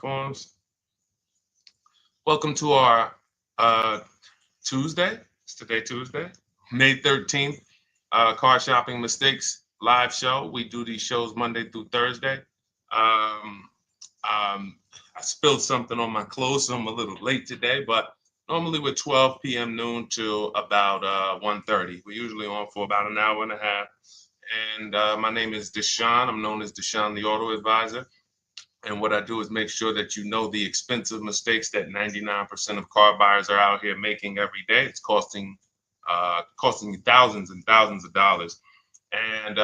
Forms. Welcome to our Tuesday. It's today Tuesday, May 13th. Car shopping mistakes live show. We do these shows Monday through Thursday. Um, I spilled something on my clothes, so I'm a little late today, but normally we're 12 p.m. noon till about 1:30. We're usually on for about an hour and a half. And my name is Deshone. I'm known as Deshone the Auto Advisor. And what I do is make sure that you know the expensive mistakes that 99% of car buyers are out here making every day. It's costing you thousands and thousands of dollars. And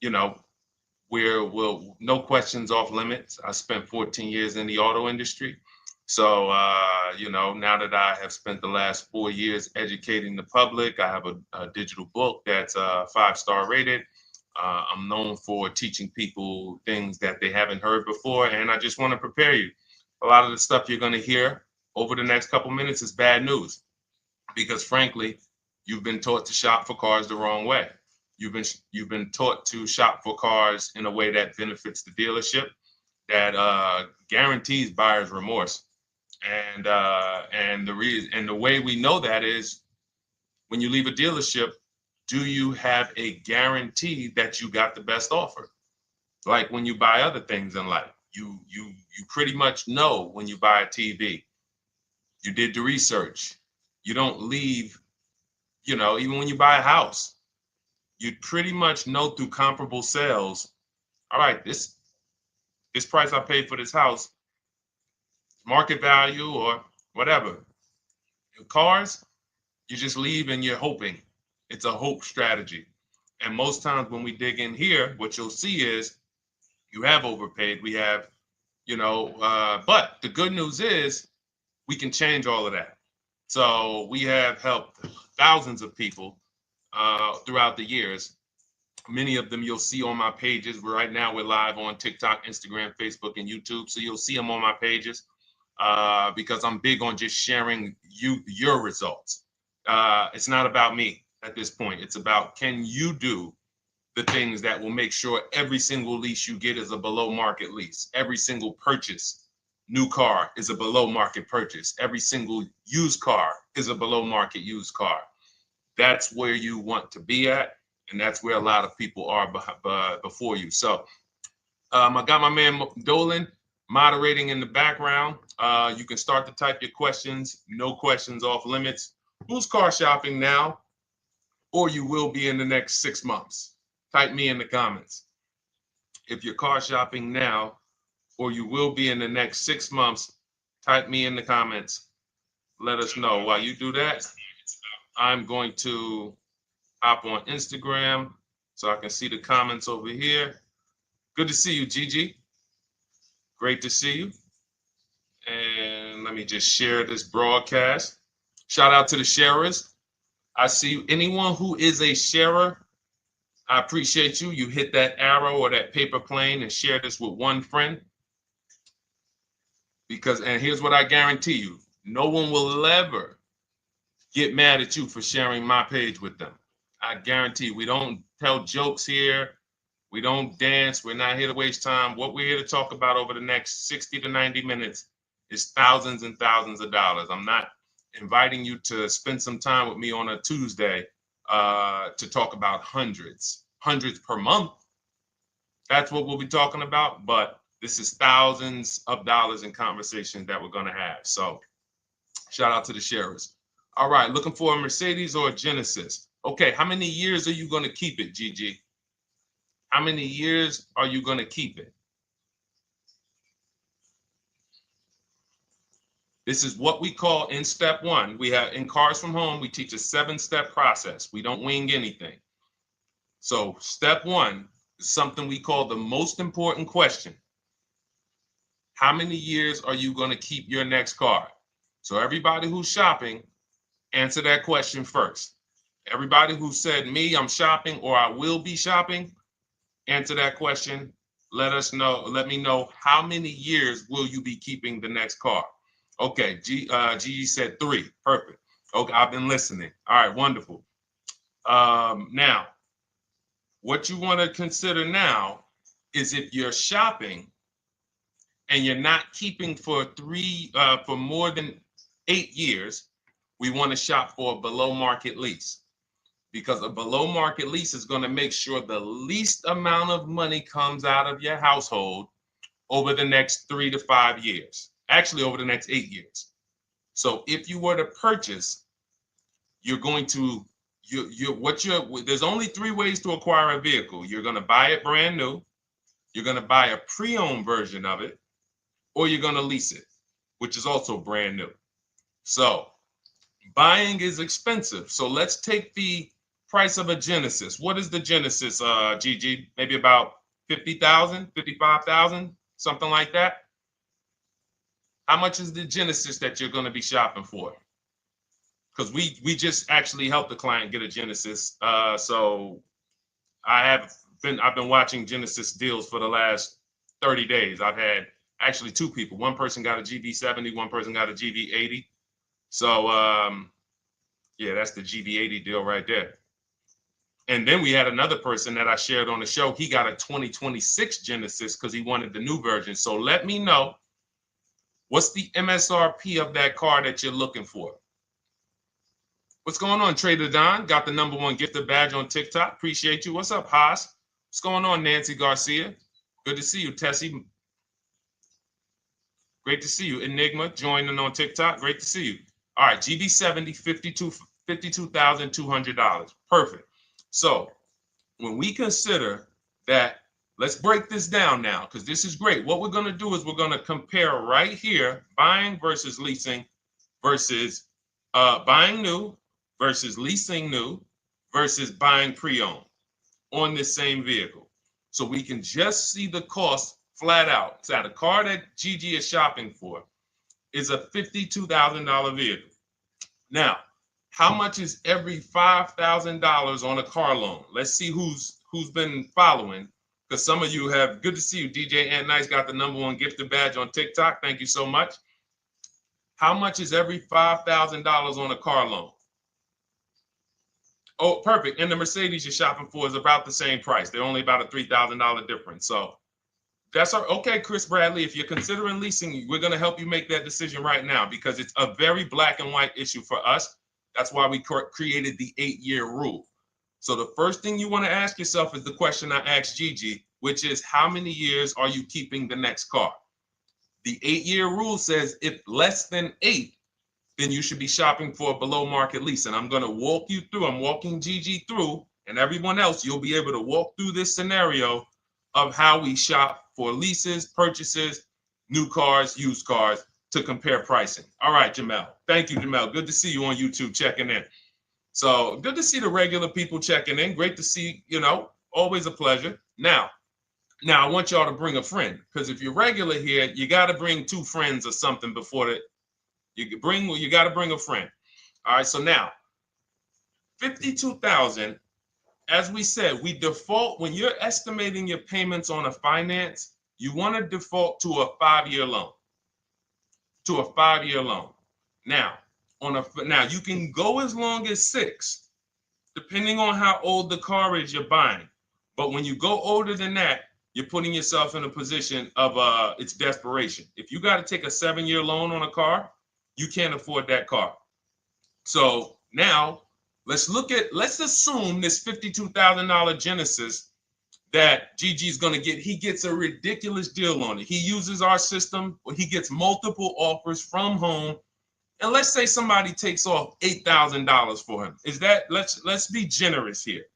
you know, we'll no questions off limits. I spent 14 years in the auto industry. So now that I have spent the last 4 years educating the public, I have a digital book that's 5-star rated. I'm known for teaching people things that they haven't heard before, and I just want to prepare you. A lot of the stuff you're going to hear over the next couple minutes is bad news because, frankly, you've been taught to shop for cars the wrong way. You've been taught to shop for cars in a way that benefits the dealership, that guarantees buyer's remorse, and the way we know that is when you leave a dealership. Do you have a guarantee that you got the best offer? Like when you buy other things in life, you pretty much know when you buy a TV. You did the research. You don't leave, even when you buy a house, you pretty much know through comparable sales, all right, this price I paid for this house, market value or whatever. Cars, you just leave and you're hoping. It's a hope strategy. And most times when we dig in here, what you'll see is you have overpaid. We have, but the good news is we can change all of that. So we have helped thousands of people throughout the years. Many of them you'll see on my pages. Right now we're live on TikTok, Instagram, Facebook, and YouTube. So you'll see them on my pages because I'm big on just sharing your results. It's not about me at this point. It's about, can you do the things that will make sure every single lease you get is a below market lease. Every single purchase, new car, is a below market purchase. Every single used car is a below market used car. That's where you want to be at, and that's where a lot of people are before you. So I got my man Dolan moderating in the background. You can start to type your questions. No questions off limits. Who's car shopping now, or you will be in the next 6 months? Type me in the comments. If you're car shopping now, or you will be in the next 6 months, type me in the comments. Let us know. While you do that, I'm going to hop on Instagram so I can see the comments over here. Good to see you, Gigi. Great to see you. And let me just share this broadcast. Shout out to the sharers. I see anyone who is a sharer. I appreciate you. You hit that arrow or that paper plane and share this with one friend. And here's what I guarantee you. No one will ever get mad at you for sharing my page with them. I guarantee you, we don't tell jokes here. We don't dance. We're not here to waste time. What we're here to talk about over the next 60 to 90 minutes is thousands and thousands of dollars. I'm not inviting you to spend some time with me on a Tuesday to talk about hundreds per month. That's what we'll be talking about. But this is thousands of dollars in conversations that we're going to have. So shout out to the sharers. All right, looking for a Mercedes or a Genesis. Okay, how many years are you going to keep it, Gigi? How many years are you going to keep it? This is what we call in step one. We have in Cars from Home, we teach a 7-step process. We don't wing anything. So step one is something we call the most important question. How many years are you going to keep your next car? So everybody who's shopping, answer that question first. Everybody who said me, I'm shopping, or I will be shopping, answer that question. Let me know how many years will you be keeping the next car? Okay, Gigi said 3. Perfect. Okay, I've been listening. All right, wonderful. Now, what you want to consider now is if you're shopping, and you're not keeping for more than 8 years, we want to shop for a below market lease, because a below market lease is going to make sure the least amount of money comes out of your household over the next 3 to 5 years, actually over the next 8 years. So if you were to purchase, you're going to, there's only 3 ways to acquire a vehicle. You're going to buy it brand new, you're going to buy a pre-owned version of it, or you're going to lease it, which is also brand new. So buying is expensive. So let's take the price of a Genesis. What is the Genesis, Gigi? Maybe about 50,000, 55,000, something like that. How much is the Genesis that you're going to be shopping for? Because we just actually helped the client get a Genesis. So I've been watching Genesis deals for the last 30 days. I've had actually 2 people. One person got a GB70, one person got a GB80. So yeah, that's the GB80 deal right there. And then we had another person that I shared on the show. He got a 2026 Genesis because he wanted the new version. So let me know, what's the MSRP of that car that you're looking for? What's going on, Trader Don? Got the #1 gifted badge on TikTok. Appreciate you. What's up, Haas? What's going on, Nancy Garcia? Good to see you, Tessie. Great to see you. Enigma joining on TikTok. Great to see you. All right, GB70, $52,200. Perfect. So when we consider that, let's break this down now, because this is great. What we're going to do is we're going to compare right here, buying versus leasing versus buying new versus leasing new versus buying pre-owned on this same vehicle. So we can just see the cost flat out. So the car that Gigi is shopping for is a $52,000 vehicle. Now, how much is every $5,000 on a car loan? Let's see who's been following, because some of you have. Good to see you, DJ Ant Nice got the #1 gifted badge on TikTok. Thank you so much. How much is every $5,000 on a car loan? Oh, perfect. And the Mercedes you're shopping for is about the same price. They're only about a $3,000 difference. So that's okay, Chris Bradley. If you're considering leasing, we're going to help you make that decision right now, because it's a very black and white issue for us. That's why we created the 8-year rule. So the first thing you want to ask yourself is the question I asked Gigi, which is, how many years are you keeping the next car? The 8-year rule says if less than 8, then you should be shopping for a below market lease. And I'm going to walk you through, I'm walking Gigi through, and everyone else, you'll be able to walk through this scenario of how we shop for leases, purchases, new cars, used cars, to compare pricing. All right, Jamel. Thank you, Jamel. Good to see you on YouTube checking in. So good to see the regular people checking in. Great to see, always a pleasure. Now I want y'all to bring a friend, because if you're regular here, you got to bring 2 friends or something before you got to bring a friend. All right, so now 52,000, as we said, we default when you're estimating your payments on a finance, you want to default to a 5-year loan. Now, you can go as long as 6, depending on how old the car is you're buying. But when you go older than that, you're putting yourself in a position of it's desperation. If you got to take a 7-year loan on a car, you can't afford that car. So now let's assume this $52,000 Genesis that Gigi's going to get. He gets a ridiculous deal on it. He uses our system, he gets multiple offers from home. And let's say somebody takes off $8,000 for him. Let's be generous here,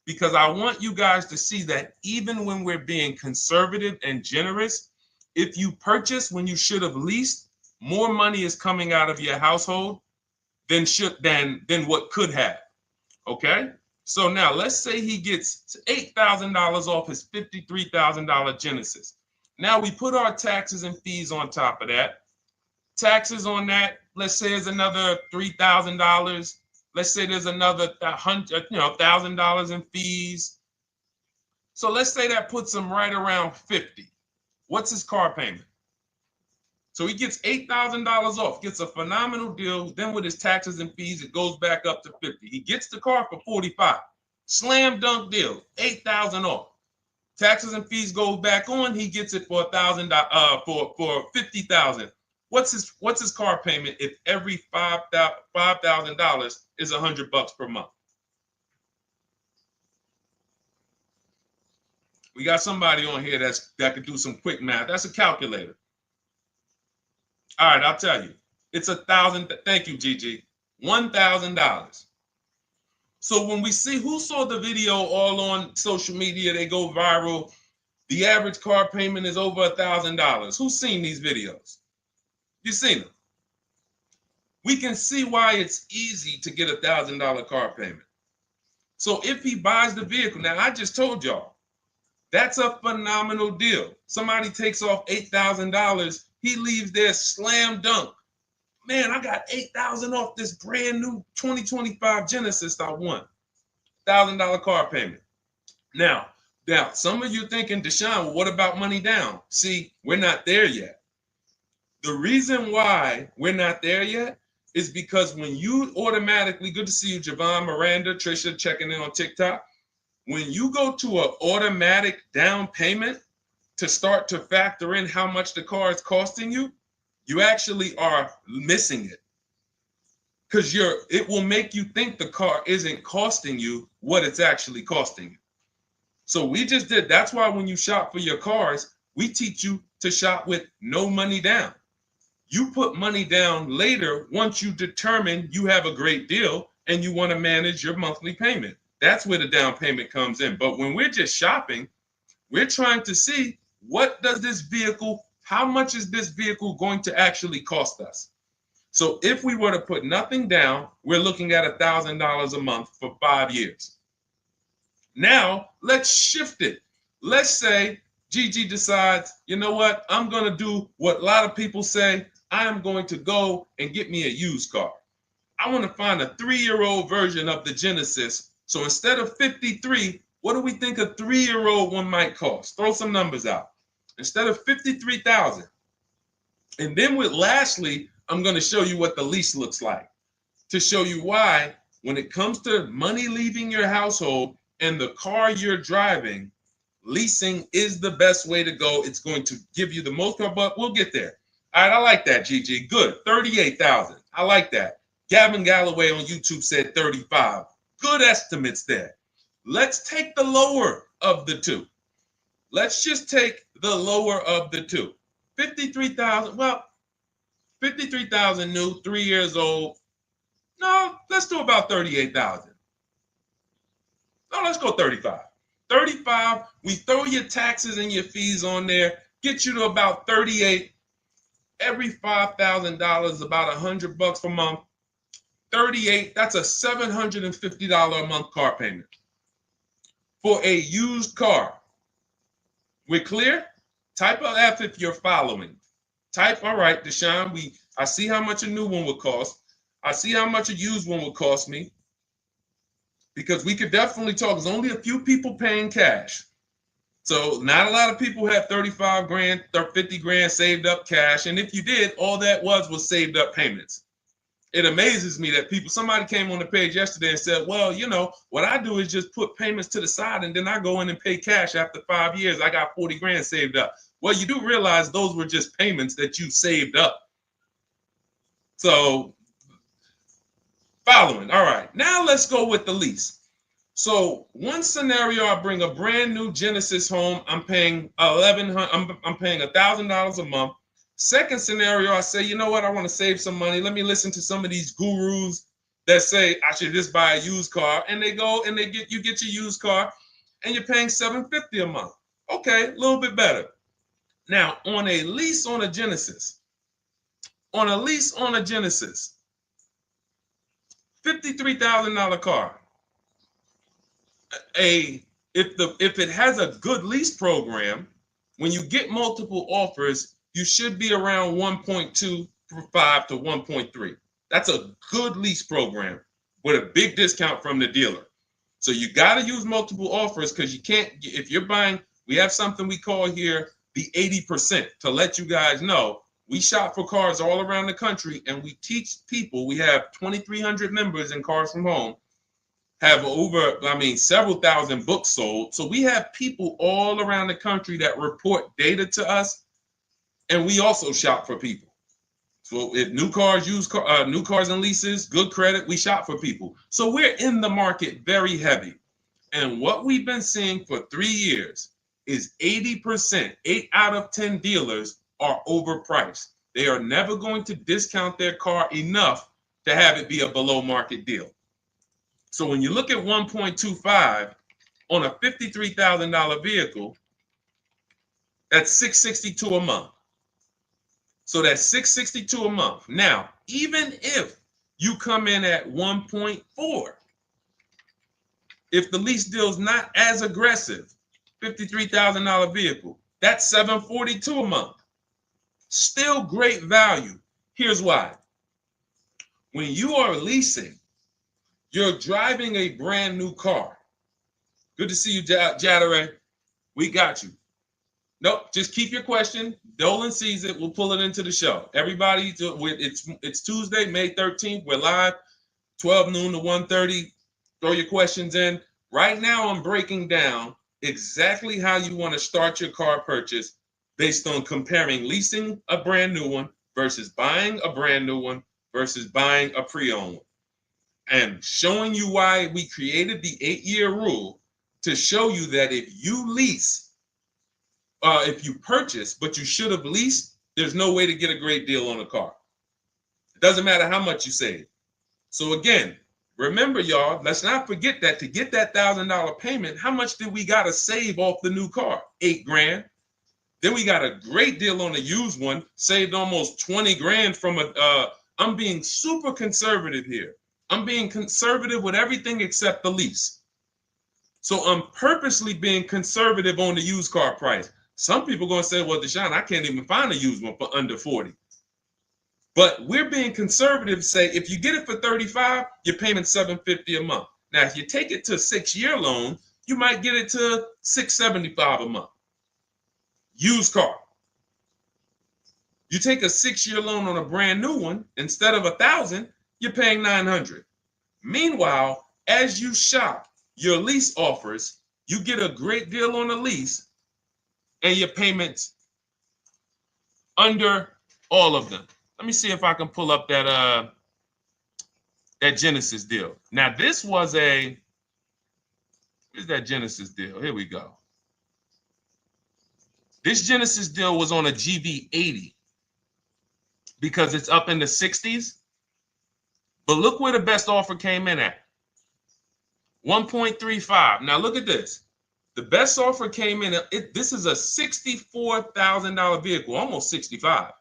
because I want you guys to see that even when we're being conservative and generous, if you purchase when you should have leased, more money is coming out of your household than what could have. Okay? So now let's say he gets $8,000 off his $53,000 Genesis. Now we put our taxes and fees on top of that. Taxes on that, let's say, is another $3,000. Let's say there's another $1,000 in fees. So let's say that puts him right around 50. What's his car payment? So he gets $8,000 off, gets a phenomenal deal. Then with his taxes and fees, it goes back up to 50. He gets the car for 45. Slam dunk deal, $8,000 off. Taxes and fees go back on. He gets it for $1,000. For $50,000. What's his car payment if every $5,000 is $100 per month? We got somebody on here that could do some quick math. That's a calculator. All right, I'll tell you. It's $1,000. Thank you, Gigi. $1,000. So when we see who saw the video all on social media, they go viral. The average car payment is over $1,000. Who's seen these videos? You've seen them. We can see why it's easy to get $1,000 car payment. So if he buys the vehicle, now I just told y'all, that's a phenomenal deal. Somebody takes off $8,000. He leaves there slam dunk. Man, I got $8,000 off this brand new 2025 Genesis I won. $1,000 car payment. Now, some of you thinking, Deshone, well, what about money down? See, we're not there yet. The reason why we're not there yet is because when you automatically, good to see you, Javon, Miranda, Trisha, checking in on TikTok. When you go to an automatic down payment to start to factor in how much the car is costing you, you actually are missing it. Because it will make you think the car isn't costing you what it's actually costing you. So we just did. That's why when you shop for your cars, we teach you to shop with no money down. You put money down later once you determine you have a great deal and you want to manage your monthly payment. That's where the down payment comes in. But when we're just shopping, we're trying to see how much is this vehicle going to actually cost us? So if we were to put nothing down, we're looking at $1,000 a month for 5 years. Now, let's shift it. Let's say Gigi decides, you know what? I'm going to do what a lot of people say. I am going to go and get me a used car. I want to find a 3-year-old version of the Genesis. So instead of $53,000, what do we think a 3-year-old one might cost? Throw some numbers out. Instead of $53,000. And then lastly, I'm going to show you what the lease looks like to show you why when it comes to money leaving your household and the car you're driving, leasing is the best way to go. It's going to give you the most, but we'll get there. All right, I like that, Gigi. Good. 38,000. I like that. Gavin Galloway on YouTube said 35. Good estimates there. Let's take the lower of the two. Let's just take the lower of the two. 53,000. Well, 53,000 new, 3 years old. No, let's do about 38,000. No, let's go 35. 35, we throw your taxes and your fees on there, get you to about 38. Every $5,000, about $100 per month. 38, that's a $750 a month car payment for a used car. We're clear? Type of F if you're following. Type, all right, Deshone, I see how much a new one would cost. I see how much a used one would cost me. Because we could definitely talk. There's only a few people paying cash. So not a lot of people have 35 grand, 50 grand saved up cash. And if you did, all that was saved up payments. It amazes me that somebody came on the page yesterday and said, well, you know, what I do is just put payments to the side and then I go in and pay cash after 5 years. I got 40 grand saved up. Well, you do realize those were just payments that you saved up. So following. All right, now let's go with the lease. So one scenario, I bring a brand new Genesis home. I'm paying $1,000 a month. Second scenario, I say, you know what? I want to save some money. Let me listen to some of these gurus that say I should just buy a used car, and they go and you get your used car, and you're paying $750 a month. Okay, a little bit better. Now on a lease on a Genesis, $53,000 car. If it has a good lease program, when you get multiple offers, you should be around 1.25 to 1.3. That's a good lease program with a big discount from the dealer. So you got to use multiple offers because you can't, if you're buying, we have something we call here the 80% to let you guys know. We shop for cars all around the country and we teach people, we have 2,300 members in Cars from Home, have several thousand books sold. So we have people all around the country that report data to us, and we also shop for people. So if new cars, new cars and leases, good credit, we shop for people. So we're in the market very heavy. And what we've been seeing for 3 years is 80%, 8 out of 10 dealers are overpriced. They are never going to discount their car enough to have it be a below market deal. So when you look at 1.25 on a $53,000 vehicle, that's $662 a month. So that's $662 a month. Now, even if you come in at 1.4, if the lease deal is not as aggressive, $53,000 vehicle, that's $742 a month. Still great value. Here's why. When you are leasing, you're driving a brand new car. Good to see you, Jadare. We got you. Nope, just keep your question. Dolan sees it. We'll pull it into the show. Everybody, it's Tuesday, May 13th. We're live, 12 noon to 1:30. Throw your questions in. Right now, I'm breaking down exactly how you want to start your car purchase based on comparing leasing a brand new one versus buying a brand new one versus buying a pre-owned one. And showing you why we created the 8-year rule to show you that if you lease, if you purchase, but you should have leased, there's no way to get a great deal on a car. It doesn't matter how much you save. So again, remember, y'all, let's not forget that to get that $1,000 payment, how much did we got to save off the new car? $8,000. Then we got a great deal on a used one, saved almost 20 grand from I'm being super conservative here. I'm being conservative with everything except the lease. So I'm purposely being conservative on the used car price. Some people are going to say, well, Deshone, I can't even find a used one for under 40. But we're being conservative, say if you get it for 35, you're paying $750 a month. Now, if you take it to a 6-year loan, you might get it to $675 a month. Used car. You take a 6-year loan on a brand new one, instead of $1,000, you're paying $900. Meanwhile, as you shop your lease offers, you get a great deal on the lease, and your payments under all of them. Let me see if I can pull up that Genesis deal. Now, this was where's that Genesis deal? Here we go. This Genesis deal was on a GV80 because it's up in the 60s. But look where the best offer came in at. 1.35. Now look at this. The best offer came in, this is a $64,000 vehicle, almost 65.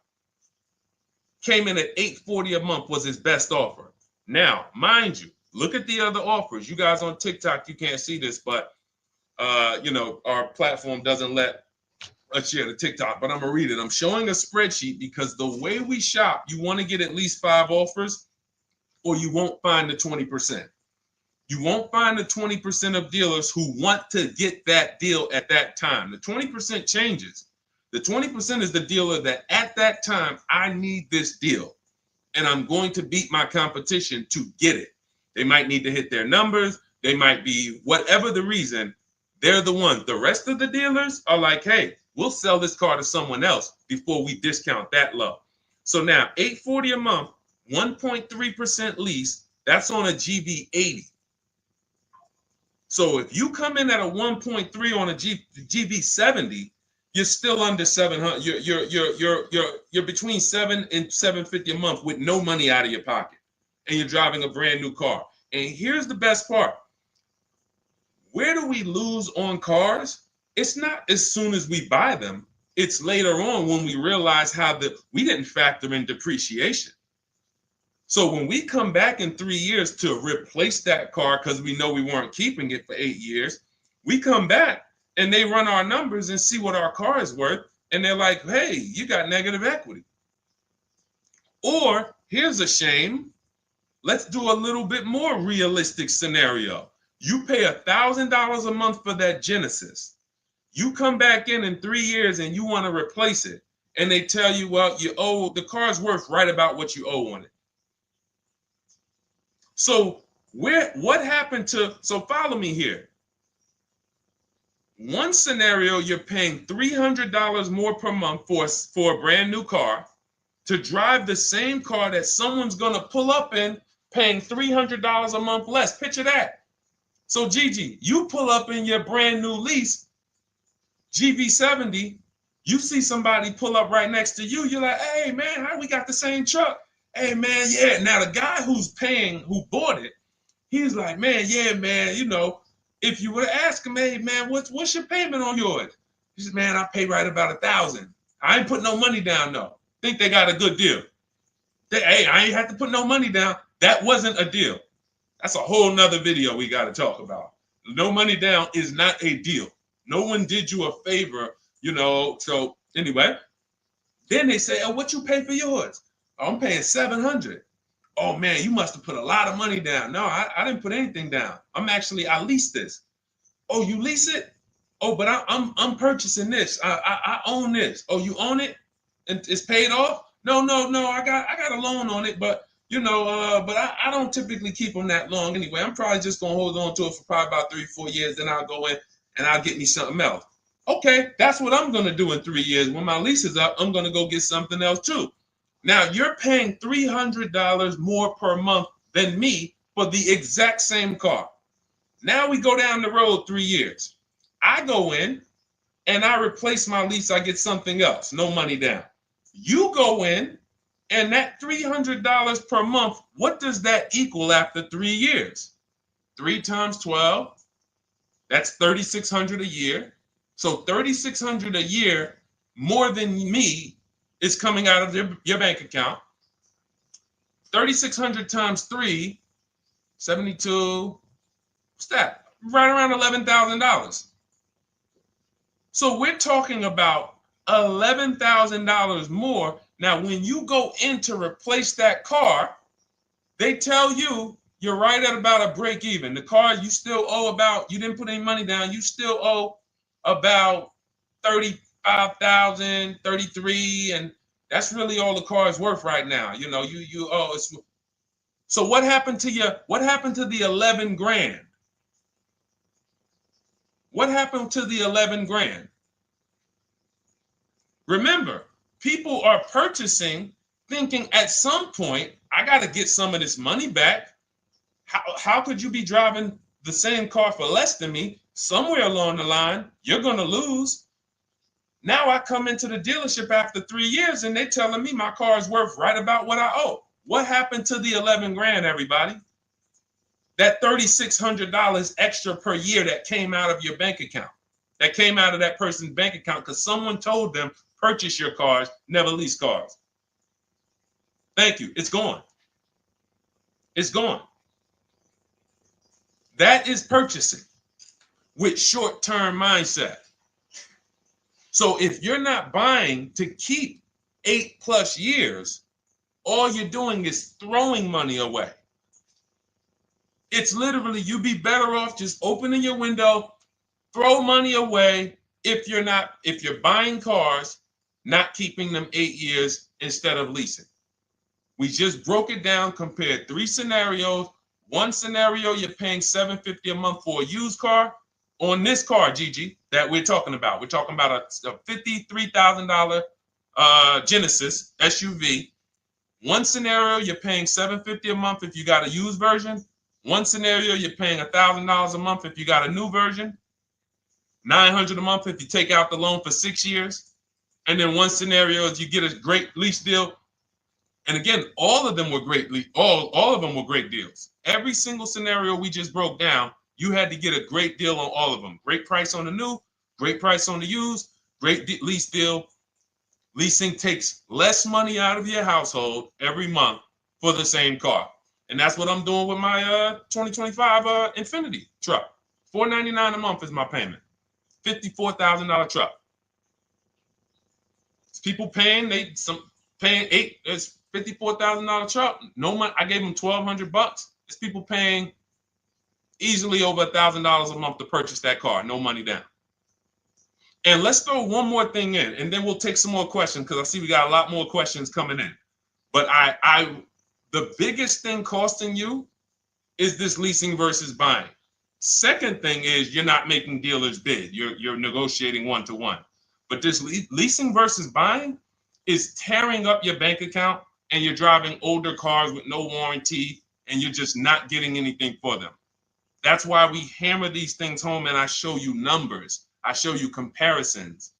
Came in at $840 a month was his best offer. Now, mind you, look at the other offers. You guys on TikTok, you can't see this, but our platform doesn't let us share the TikTok, but I'm gonna read it. I'm showing a spreadsheet because the way we shop, you want to get at least 5 offers or you won't find the 20%. You won't find the 20% of dealers who want to get that deal at that time. The 20% changes. The 20% is the dealer that at that time, I need this deal and I'm going to beat my competition to get it. They might need to hit their numbers. They might be whatever the reason. They're the ones. The rest of the dealers are like, hey, we'll sell this car to someone else before we discount that low. So now $840 a month, 1.3% lease, that's on a GV80. So if you come in at a 1.3 on a GV70, you're still under 700. You're between 7 and 750 a month with no money out of your pocket, and you're driving a brand new car. And here's the best part: where do we lose on cars? It's not as soon as we buy them. It's later on when we realize we didn't factor in depreciation. So when we come back in 3 years to replace that car because we know we weren't keeping it for 8 years, we come back and they run our numbers and see what our car is worth. And they're like, hey, you got negative equity. Or here's a shame. Let's do a little bit more realistic scenario. You pay $1,000 a month for that Genesis. You come back in 3 years and you want to replace it. And they tell you, well, the car's worth right about what you owe on it. So What happened to, so follow me here. One scenario, you're paying $300 more per month for a brand new car to drive the same car that someone's going to pull up in, paying $300 a month less. Picture that. So Gigi, you pull up in your brand new lease, GV70, you see somebody pull up right next to you. You're like, hey man, how we got the same truck? Hey man, yeah. Now the guy who bought it, he's like, man, yeah, man, you know, if you were to ask him, hey man, what's your payment on yours? He says, man, I pay right about $1,000. I ain't put no money down though. Think they got a good deal. Hey, I ain't had to put no money down. That wasn't a deal. That's a whole nother video we got to talk about. No money down is not a deal. No one did you a favor, you know. So anyway, then they say, oh, what you pay for yours? Oh, I'm paying $700. Oh man, you must have put a lot of money down. No, I didn't put anything down. I leased this. Oh, you lease it? Oh, but I'm purchasing this. I own this. Oh, you own it? And it's paid off? No. I got a loan on it, but you know, but I don't typically keep them that long anyway. I'm probably just gonna hold on to it for probably about 3-4 years. Then I'll go in and I'll get me something else. Okay, that's what I'm gonna do in 3 years. When my lease is up, I'm gonna go get something else too. Now you're paying $300 more per month than me for the exact same car. Now we go down the road 3 years. I go in and I replace my lease. I get something else, no money down. You go in and that $300 per month, what does that equal after 3 years? 3 times 12, that's $3,600 a year. So $3,600 a year more than me is coming out of your bank account. 3,600 times 3, 72, what's that? Right around $11,000. So we're talking about $11,000 more. Now, when you go in to replace that car, they tell you you're right at about a break even. The car you still owe about, you didn't put any money down, you still owe about 35,000, 33, and that's really all the car is worth right now. You know, you owe. So what happened to you? What happened to the 11 grand? What happened to the 11 grand? Remember, people are purchasing thinking at some point, I got to get some of this money back. How could you be driving the same car for less than me? Somewhere along the line, you're going to lose. Now I come into the dealership after 3 years and they're telling me my car is worth right about what I owe. What happened to the 11 grand, everybody? That $3,600 extra per year that came out of your bank account, that came out of that person's bank account because someone told them, purchase your cars, never lease cars. Thank you. It's gone. It's gone. That is purchasing with short-term mindset. So if you're not buying to keep 8+ years, all you're doing is throwing money away. It's literally, you'd be better off just opening your window, throw money away if you're buying cars, not keeping them 8 years instead of leasing. We just broke it down, compared 3 scenarios. One scenario, you're paying $750 a month for a used car. On this car, Gigi, that we're talking about a $53,000 Genesis SUV. One scenario, you're paying $750 a month if you got a used version. One scenario, you're paying $1,000 a month if you got a new version. $900 a month if you take out the loan for 6 years. And then one scenario is you get a great lease deal. And again, all of them were great. All of them were great deals. Every single scenario we just broke down, you had to get a great deal on all of them. Great price on the new, great price on the used, great lease deal. Leasing takes less money out of your household every month for the same car. And that's what I'm doing with my 2025 Infiniti truck. $499 a month is my payment. $54,000 truck. It's people paying, it's $54,000 truck. No money. I gave them $1,200. It's people paying easily over $1,000 a month to purchase that car. No money down. And let's throw one more thing in, and then we'll take some more questions because I see we got a lot more questions coming in. But the biggest thing costing you is this leasing versus buying? Second thing is you're not making dealers bid. You're negotiating one-to-one. But this leasing versus buying is tearing up your bank account, and you're driving older cars with no warranty, and you're just not getting anything for them. That's why we hammer these things home, and I show you numbers. I show you comparisons.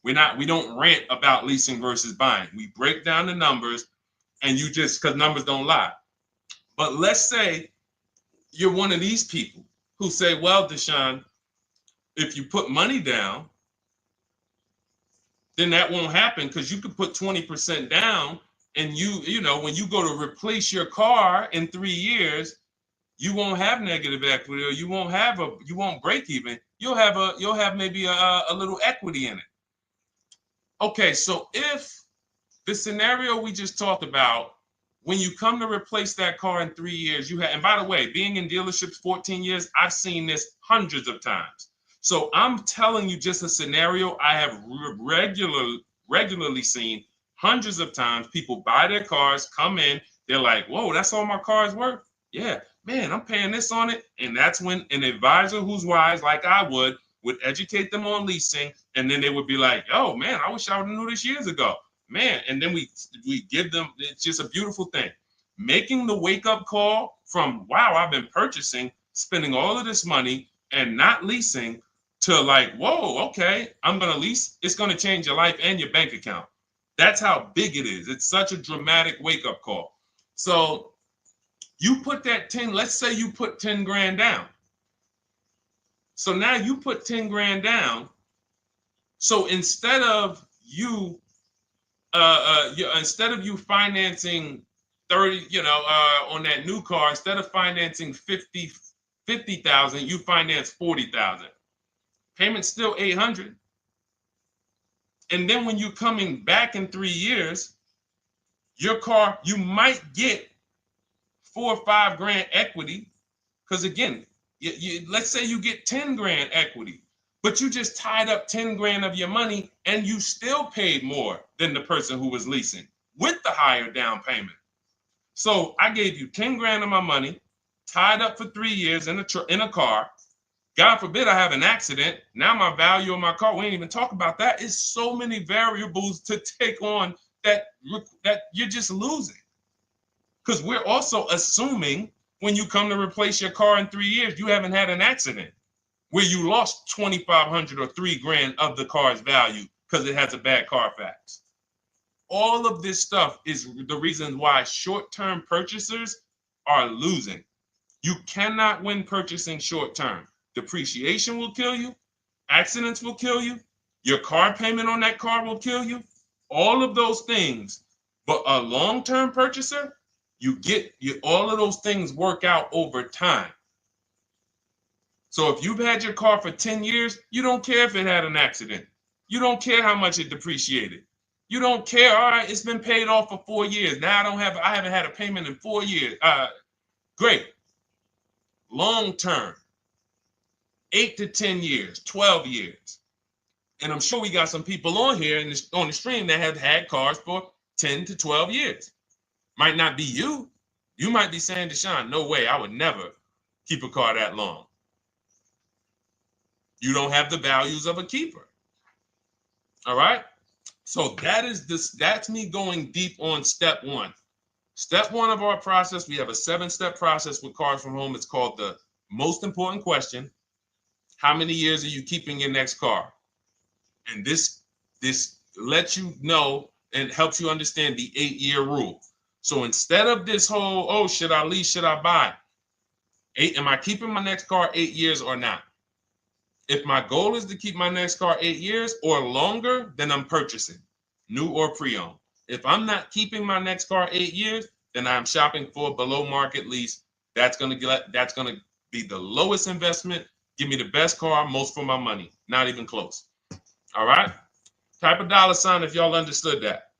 We don't rant about leasing versus buying. We break down the numbers, and you just, because numbers don't lie. But let's say you're one of these people who say, well, Deshone, if you put money down, then that won't happen, because you could put 20% down, and you know, when you go to replace your car in 3 years, you won't have negative equity, or you won't break even. You'll have maybe a little equity in it. Okay, so if the scenario we just talked about, when you come to replace that car in 3 years, and by the way, being in dealerships 14 years, I've seen this hundreds of times. So I'm telling you just a scenario I have regularly seen hundreds of times. People buy their cars, come in, they're like, whoa, that's all my car's worth? Yeah, man, I'm paying this on it. And that's when an advisor who's wise, like I would educate them on leasing. And then they would be like, oh, man, I wish I would have knew this years ago. Man, and then we give them, it's just a beautiful thing. Making the wake-up call from, wow, I've been purchasing, spending all of this money and not leasing, to like, whoa, okay, I'm going to lease. It's going to change your life and your bank account. That's how big it is. It's such a dramatic wake-up call. So you put that 10, let's say you put 10 grand down. So now you put 10 grand down. So instead of you financing 30, on that new car, instead of financing 50,000, you finance 40,000. Payment's still 800. And then when you're coming back in 3 years, your car, you might get 4 or 5 grand equity. Because again, let's say you get 10 grand equity, but you just tied up 10 grand of your money, and you still paid more than the person who was leasing with the higher down payment. So I gave you 10 grand of my money, tied up for 3 years in a car. God forbid I have an accident. Now my value of my car, we ain't even talk about that. It's so many variables to take on that you're just losing. Because we're also assuming when you come to replace your car in 3 years, you haven't had an accident where you lost 2,500 or 3 grand of the car's value because it has a bad Carfax. All of this stuff is the reason why short-term purchasers are losing. You cannot win purchasing short-term. Depreciation will kill you. Accidents will kill you. Your car payment on that car will kill you. All of those things. But a long-term purchaser, all of those things work out over time. So if you've had your car for 10 years, you don't care if it had an accident. You don't care how much it depreciated. You don't care, all right, it's been paid off for 4 years. Now I haven't had a payment in 4 years. Great. Long-term. 8 to 10 years, 12 years. And I'm sure we got some people on here on the stream that have had cars for 10 to 12 years. Might not be you. You might be saying, Deshone, no way, I would never keep a car that long. You don't have the values of a keeper. All right? So that's me going deep on step one. Step one of our process, we have a 7-step process with Cars from Home. It's called the most important question. How many years are you keeping your next car? And this lets you know and helps you understand the 8-year rule. So instead of this whole, oh, should I lease, should I buy? Am I keeping my next car 8 years or not? If my goal is to keep my next car 8 years or longer, then I'm purchasing, new or pre-owned. If I'm not keeping my next car 8 years, then I'm shopping for a below market lease. That's gonna be the lowest investment. Give me the best car, most for my money. Not even close. All right? Type a dollar sign if y'all understood that.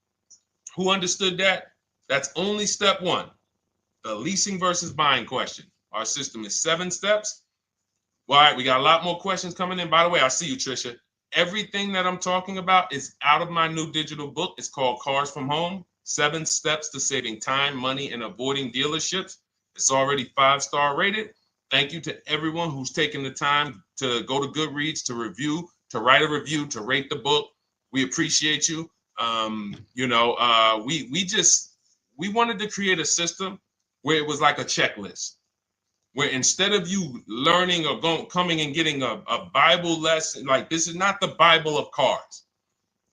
Who understood that? That's only step one. The leasing versus buying question. Our system is 7 steps. All right, we got a lot more questions coming in. By the way, I see you, Trisha. Everything that I'm talking about is out of my new digital book. It's called Cars from Home, 7 Steps to Saving Time, Money, and Avoiding Dealerships. It's already 5-star rated. Thank you to everyone who's taken the time to go to Goodreads, to review, to write a review, to rate the book. We appreciate you. We wanted to create a system where it was like a checklist, where instead of you learning or coming and getting a Bible lesson, like this is not the Bible of cars.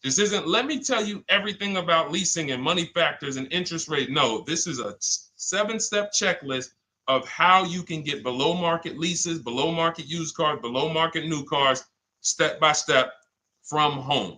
This isn't, let me tell you everything about leasing and money factors and interest rate. No, this is a 7-step checklist of how you can get below market leases, below market used cars, below market new cars, step by step from home.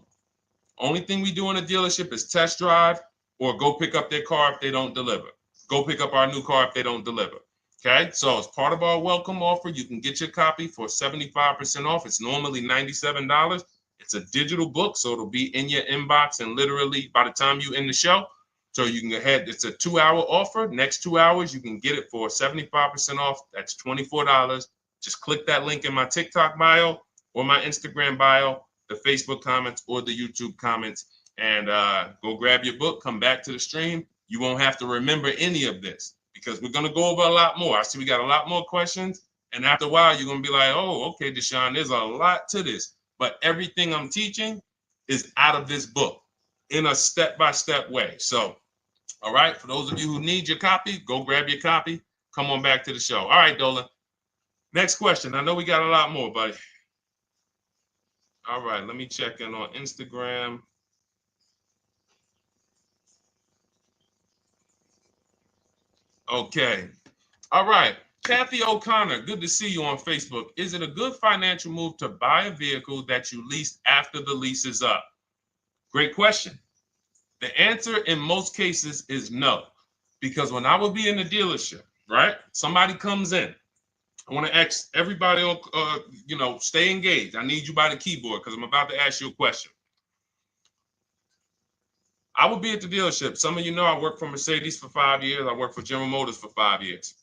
Only thing we do in a dealership is test drive or go pick up their car if they don't deliver. Go pick up our new car if they don't deliver. Okay, so as part of our welcome offer, you can get your copy for 75% off. It's normally $97. It's a digital book, so it'll be in your inbox and literally by the time you end the show. So you can go ahead. It's a 2-hour offer. Next 2 hours, you can get it for 75% off. That's $24. Just click that link in my TikTok bio or my Instagram bio, the Facebook comments or the YouTube comments, and go grab your book. Come back to the stream. You won't have to remember any of this because we're going to go over a lot more. I see we got a lot more questions. And after a while, you're going to be like, oh, okay, Deshone, there's a lot to this. But everything I'm teaching is out of this book in a step-by-step way. So, all right, for those of you who need your copy, go grab your copy. Come on back to the show. All right, Dola. Next question. I know we got a lot more, buddy. All right, let me check in on Instagram. Okay. All right. Kathy O'Connor, good to see you on Facebook. Is it a good financial move to buy a vehicle that you leased after the lease is up? Great question. The answer in most cases is no, because when I would be in the dealership, right? Somebody comes in. I want to ask everybody, stay engaged. I need you by the keyboard because I'm about to ask you a question. I would be at the dealership. Some of you know I worked for Mercedes for 5 years. I worked for General Motors for 5 years.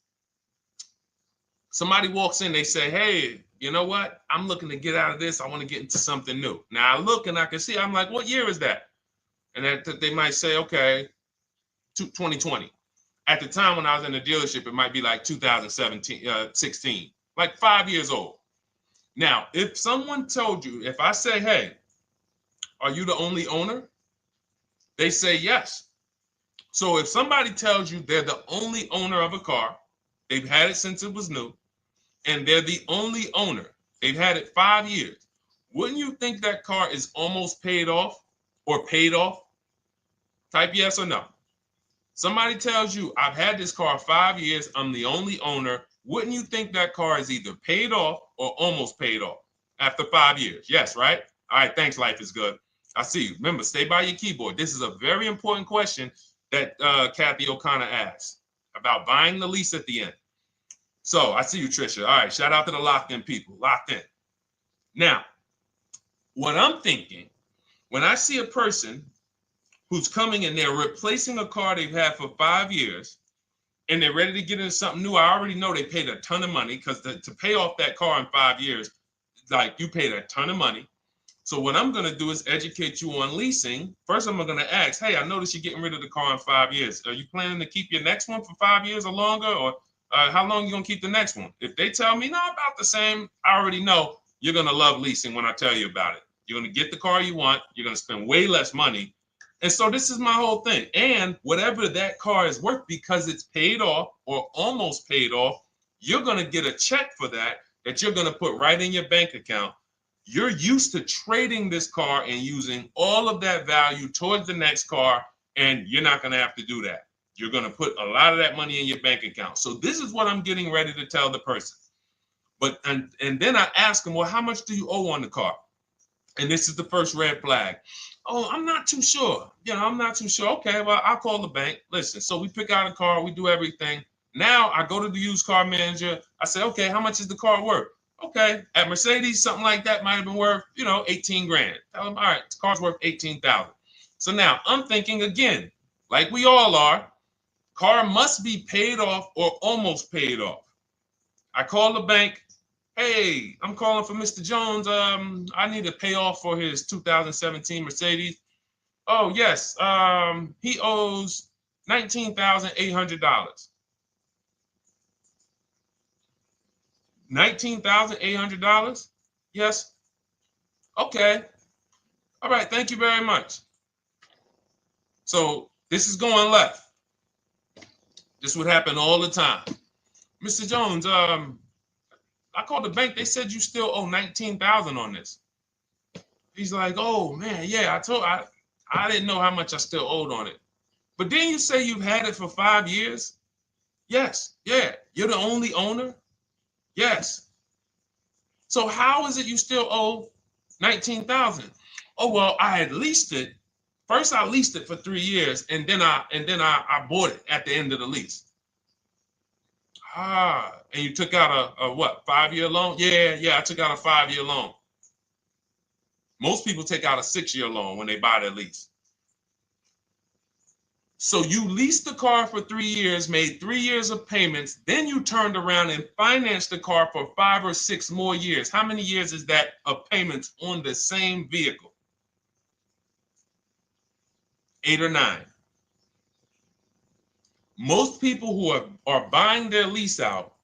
Somebody walks in, they say, hey, you know what? I'm looking to get out of this. I want to get into something new. Now I look and I can see, I'm like, what year is that? And that they might say, okay, 2020. At the time when I was in the dealership, it might be like 16, like 5 years old. Now, if someone told you, if I say, hey, are you the only owner? They say yes. So if somebody tells you they're the only owner of a car, they've had it since it was new, and they're the only owner, they've had it 5 years, wouldn't you think that car is almost paid off or paid off? Type yes or no. Somebody tells you, I've had this car 5 years, I'm the only owner. Wouldn't you think that car is either paid off or almost paid off after 5 years? Yes, right? All right, thanks, Life is Good. I see you. Remember, stay by your keyboard. This is a very important question that Kathy O'Connor asked about buying the lease at the end. So I see you, Trisha. All right, shout out to the locked in people. Locked in. Now, what I'm thinking, when I see a person who's coming in, they're replacing a car they've had for 5 years, and they're ready to get into something new. I already know they paid a ton of money because to pay off that car in 5 years, like you paid a ton of money. So what I'm going to do is educate you on leasing. First, I'm going to ask, hey, I noticed you're getting rid of the car in 5 years. Are you planning to keep your next one for 5 years or longer? Or how long are you going to keep the next one? If they tell me, no, about the same, I already know you're going to love leasing when I tell you about it. You're going to get the car you want. You're going to spend way less money. And so this is my whole thing. And whatever that car is worth, because it's paid off or almost paid off, you're going to get a check for that you're going to put right in your bank account. You're used to trading this car and using all of that value towards the next car, and you're not going to have to do that. You're going to put a lot of that money in your bank account. So this is what I'm getting ready to tell the person. But and then I ask them, well, how much do you owe on the car? And this is the first red flag. Oh, I'm not too sure. I'm not too sure. Okay, well, I'll call the bank. Listen, so we pick out a car, we do everything. Now I go to the used car manager. I say, okay, how much is the car worth? Okay, at Mercedes, something like that might have been worth, 18 grand. Tell them, all right, the car's worth 18,000. So now I'm thinking again, like we all are, car must be paid off or almost paid off. I call the bank. Hey, I'm calling for Mr. Jones. I need to pay off for his 2017 Mercedes. Oh, yes. He owes $19,800. $19,800? Yes. Okay. All right. Thank you very much. So this is going left. This would happen all the time. Mr. Jones, I called the bank. They said you still owe 19,000 on this. He's like, oh man, yeah, I didn't know how much I still owed on it. But didn't you say you've had it for 5 years? Yes. Yeah. You're the only owner? Yes. So how is it you still owe 19,000? Oh well, I had leased it. First I leased it for 3 years and then I bought it at the end of the lease. Ah, and you took out a what, 5-year loan? Yeah, I took out a 5-year loan. Most people take out a 6-year loan when they buy their lease. So you leased the car for 3 years, made 3 years of payments, then you turned around and financed the car for 5 or 6 more years. How many years is that of payments on the same vehicle? 8 or 9. Most people who are buying their lease out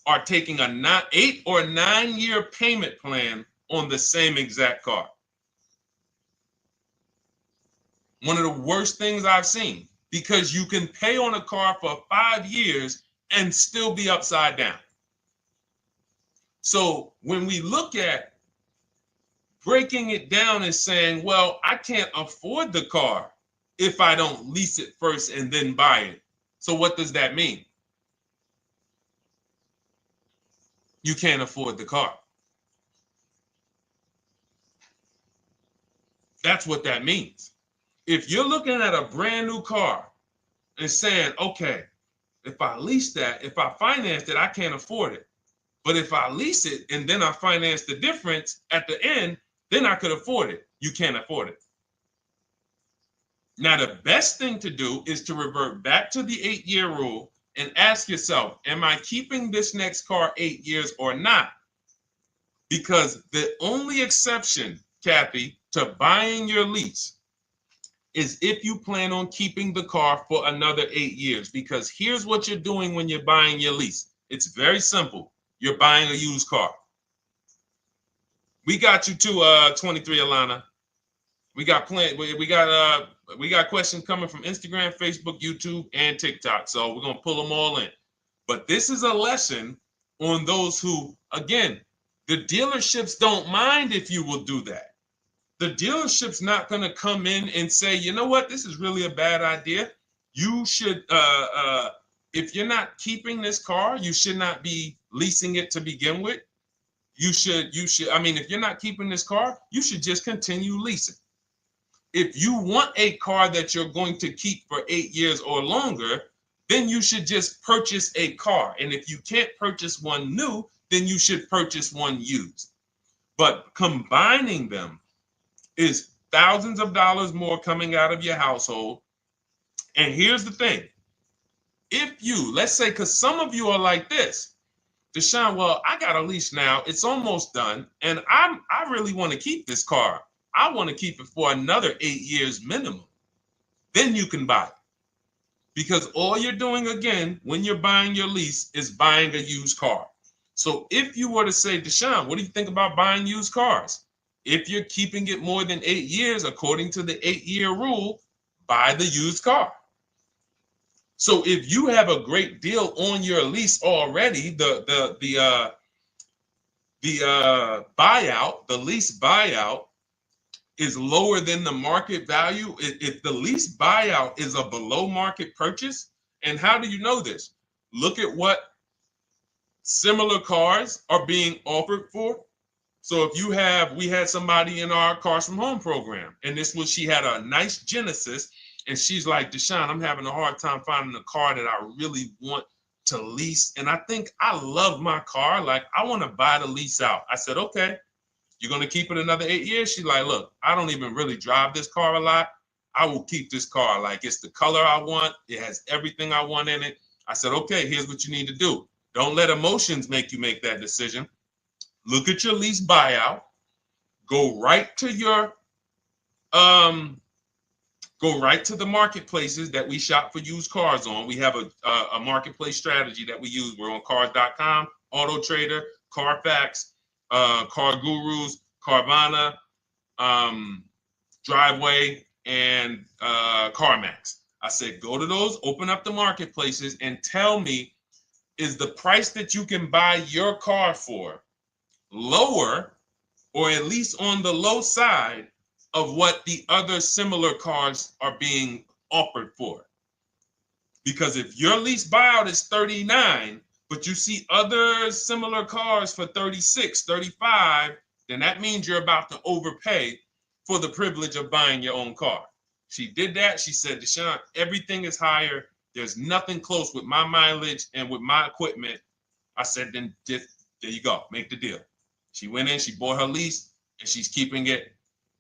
are taking a 8 or 9 year payment plan on the same exact car. One of the worst things I've seen, because you can pay on a car for 5 years and still be upside down. So when we look at breaking it down and saying, well, I can't afford the car if I don't lease it first and then buy it. So what does that mean? You can't afford the car. That's what that means. If you're looking at a brand new car and saying, okay, if I lease that, if I finance it, I can't afford it. But if I lease it and then I finance the difference at the end, then I could afford it. You can't afford it. Now, the best thing to do is to revert back to the 8-year rule and ask yourself, am I keeping this next car 8 years or not? Because the only exception, Kathy, to buying your lease is if you plan on keeping the car for another 8 years. Because here's what you're doing when you're buying your lease. It's very simple. You're buying a used car. We got you to 23, Alana. We got questions coming from Instagram, Facebook, YouTube, and TikTok. So we're gonna pull them all in. But this is a lesson on those who, again, the dealerships don't mind if you will do that. The dealership's not gonna come in and say, you know what, this is really a bad idea. You should, if you're not keeping this car, you should not be leasing it to begin with. You should, I mean, if you're not keeping this car, you should just continue leasing. If you want a car that you're going to keep for 8 years or longer, then you should just purchase a car. And if you can't purchase one new, then you should purchase one used. But combining them is thousands of dollars more coming out of your household. And here's the thing. If you, let's say, because some of you are like this, Deshone, well, I got a lease now. It's almost done. And I really want to keep this car. I want to keep it for another 8 years minimum. Then you can buy it. Because all you're doing, again, when you're buying your lease is buying a used car. So if you were to say, Deshone, what do you think about buying used cars? If you're keeping it more than 8 years, according to the 8-year rule, buy the used car. So if you have a great deal on your lease already, the buyout, the lease buyout, is lower than the market value. If the lease buyout is a below market purchase, and how do you know this? Look at what similar cars are being offered for. So if we had somebody in our Cars from Home program, and she had a nice Genesis, and she's like, Deshone, I'm having a hard time finding a car that I really want to lease. And I think I love my car. Like, I want to buy the lease out. I said, okay. You're going to keep it another 8 years? She's like, look, I don't even really drive this car a lot. I will keep this car. Like, it's the color I want. It has everything I want in it. I said, okay, here's what you need to do. Don't let emotions make you make that decision. Look at your lease buyout. Go right to the marketplaces that we shop for used cars on. We have a marketplace strategy that we use. We're on cars.com, Auto Trader, Carfax, Car Gurus, Carvana, Driveway, and CarMax. I said, go to those, open up the marketplaces, and tell me, is the price that you can buy your car for lower or at least on the low side of what the other similar cars are being offered for? Because if your lease buyout is 39, but you see other similar cars for 36, 35, then that means you're about to overpay for the privilege of buying your own car. She did that. She said, Deshone, everything is higher. There's nothing close with my mileage and with my equipment. I said, then just, there you go. Make the deal. She went in, she bought her lease, and she's keeping it.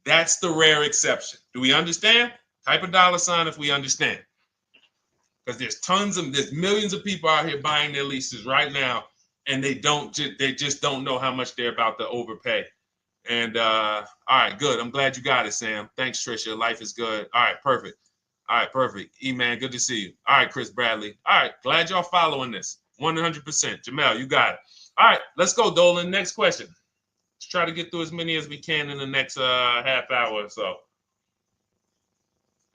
That's the rare exception. Do we understand? Type a $ if we understand. Because there's millions of people out here buying their leases right now, and they just don't know how much they're about to overpay. And all right, good. I'm glad you got it, Sam. Thanks, Trisha. Life is good. All right, perfect. All right, perfect. E-Man, good to see you. All right, Chris Bradley. All right, glad y'all following this. 100%. Jamel, you got it. All right, let's go, Dolan. Next question. Let's try to get through as many as we can in the next half hour or so.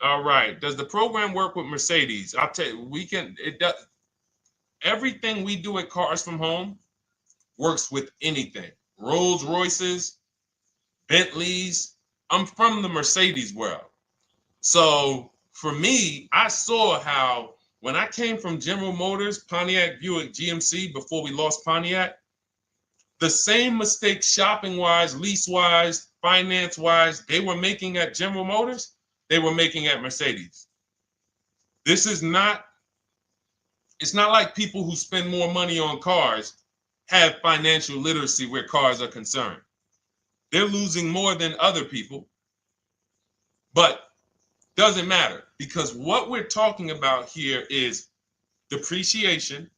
All right. Does the program work with Mercedes? I'll tell you, it does. Everything we do at Cars from Home works with anything. Rolls Royces, Bentleys. I'm from the Mercedes world. So for me, I saw how when I came from General Motors, Pontiac, Buick, GMC, before we lost Pontiac, the same mistakes shopping-wise, lease-wise, finance-wise, they were making at General Motors, they were making at Mercedes. It's not like people who spend more money on cars have financial literacy where cars are concerned. They're losing more than other people, but doesn't matter, because what we're talking about here is depreciation,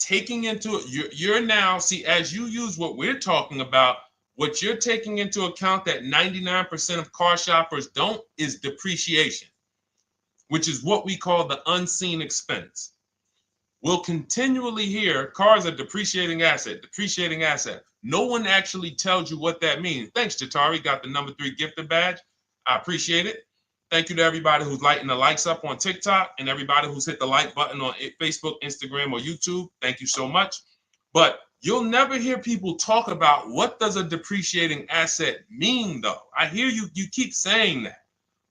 taking into you're now, see, as you use what we're talking about, what you're taking into account that 99% of car shoppers don't is depreciation, which is what we call the unseen expense. We'll continually hear cars are depreciating asset, depreciating asset. No one actually tells you what that means. Thanks, Jatari. Got the #3 gifted badge. I appreciate it. Thank you to everybody who's lighting the likes up on TikTok and everybody who's hit the like button on Facebook, Instagram, or YouTube. Thank you so much. But you'll never hear people talk about what does a depreciating asset mean, though. I hear you keep saying that,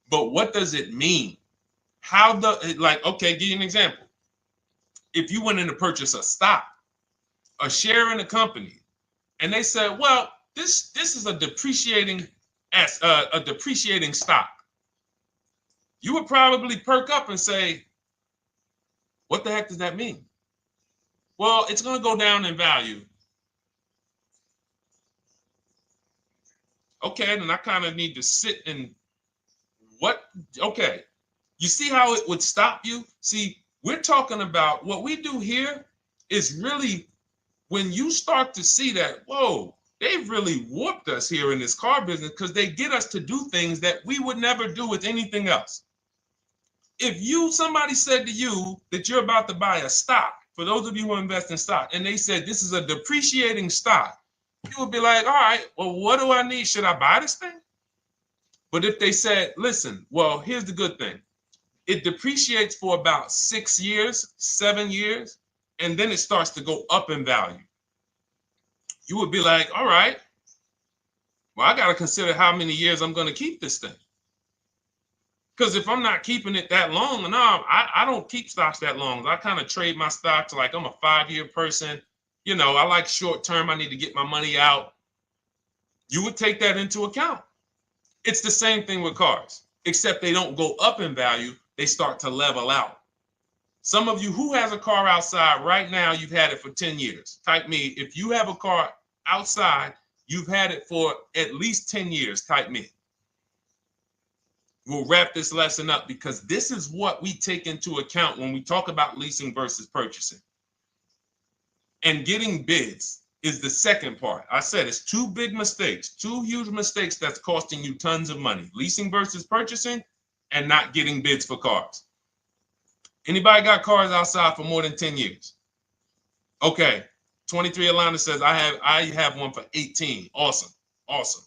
but what does it mean? Okay, give you an example. If you went in to purchase a stock, a share in a company, and they said, well, this is a depreciating stock, you would probably perk up and say, what the heck does that mean? Well, it's going to go down in value. Okay, then I kind of need to sit and okay. You see how it would stop you? See, we're talking about what we do here is really when you start to see that, whoa, they've really warped us here in this car business because they get us to do things that we would never do with anything else. If somebody said to you that you're about to buy a stock, for those of you who invest in stock, and they said this is a depreciating stock, you would be like, all right, well, what do I need? Should I buy this thing? But if they said, listen, well, here's the good thing. It depreciates for about 6 years, 7 years, and then it starts to go up in value. You would be like, all right, well, I got to consider how many years I'm going to keep this thing. Because if I'm not keeping it that long, I don't keep stocks that long. I kind of trade my stocks like I'm a 5-year person. You know, I like short term. I need to get my money out. You would take that into account. It's the same thing with cars, except they don't go up in value. They start to level out. Some of you who has a car outside right now, you've had it for 10 years. Type me. If you have a car outside, you've had it for at least 10 years. Type me. We'll wrap this lesson up because this is what we take into account when we talk about leasing versus purchasing. And getting bids is the second part. I said it's 2 big mistakes, 2 huge mistakes that's costing you tons of money. Leasing versus purchasing and not getting bids for cars. Anybody got cars outside for more than 10 years? Okay, 23 Alana says, I have one for 18. Awesome. Awesome.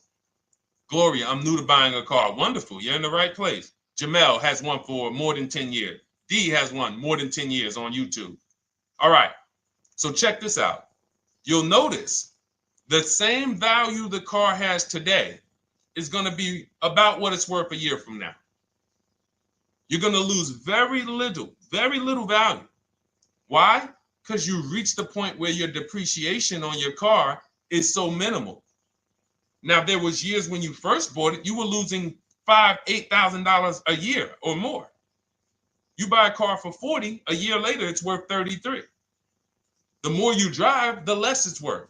Gloria, I'm new to buying a car. Wonderful. You're in the right place. Jamel has one for more than 10 years. D has one more than 10 years on YouTube. All right. So check this out. You'll notice the same value the car has today is going to be about what it's worth a year from now. You're going to lose very little value. Why? Because you reach the point where your depreciation on your car is so minimal. Now, there was years when you first bought it, you were losing $5,000, $8,000 a year or more. You buy a car for 40, a year later, it's worth 33. The more you drive, the less it's worth.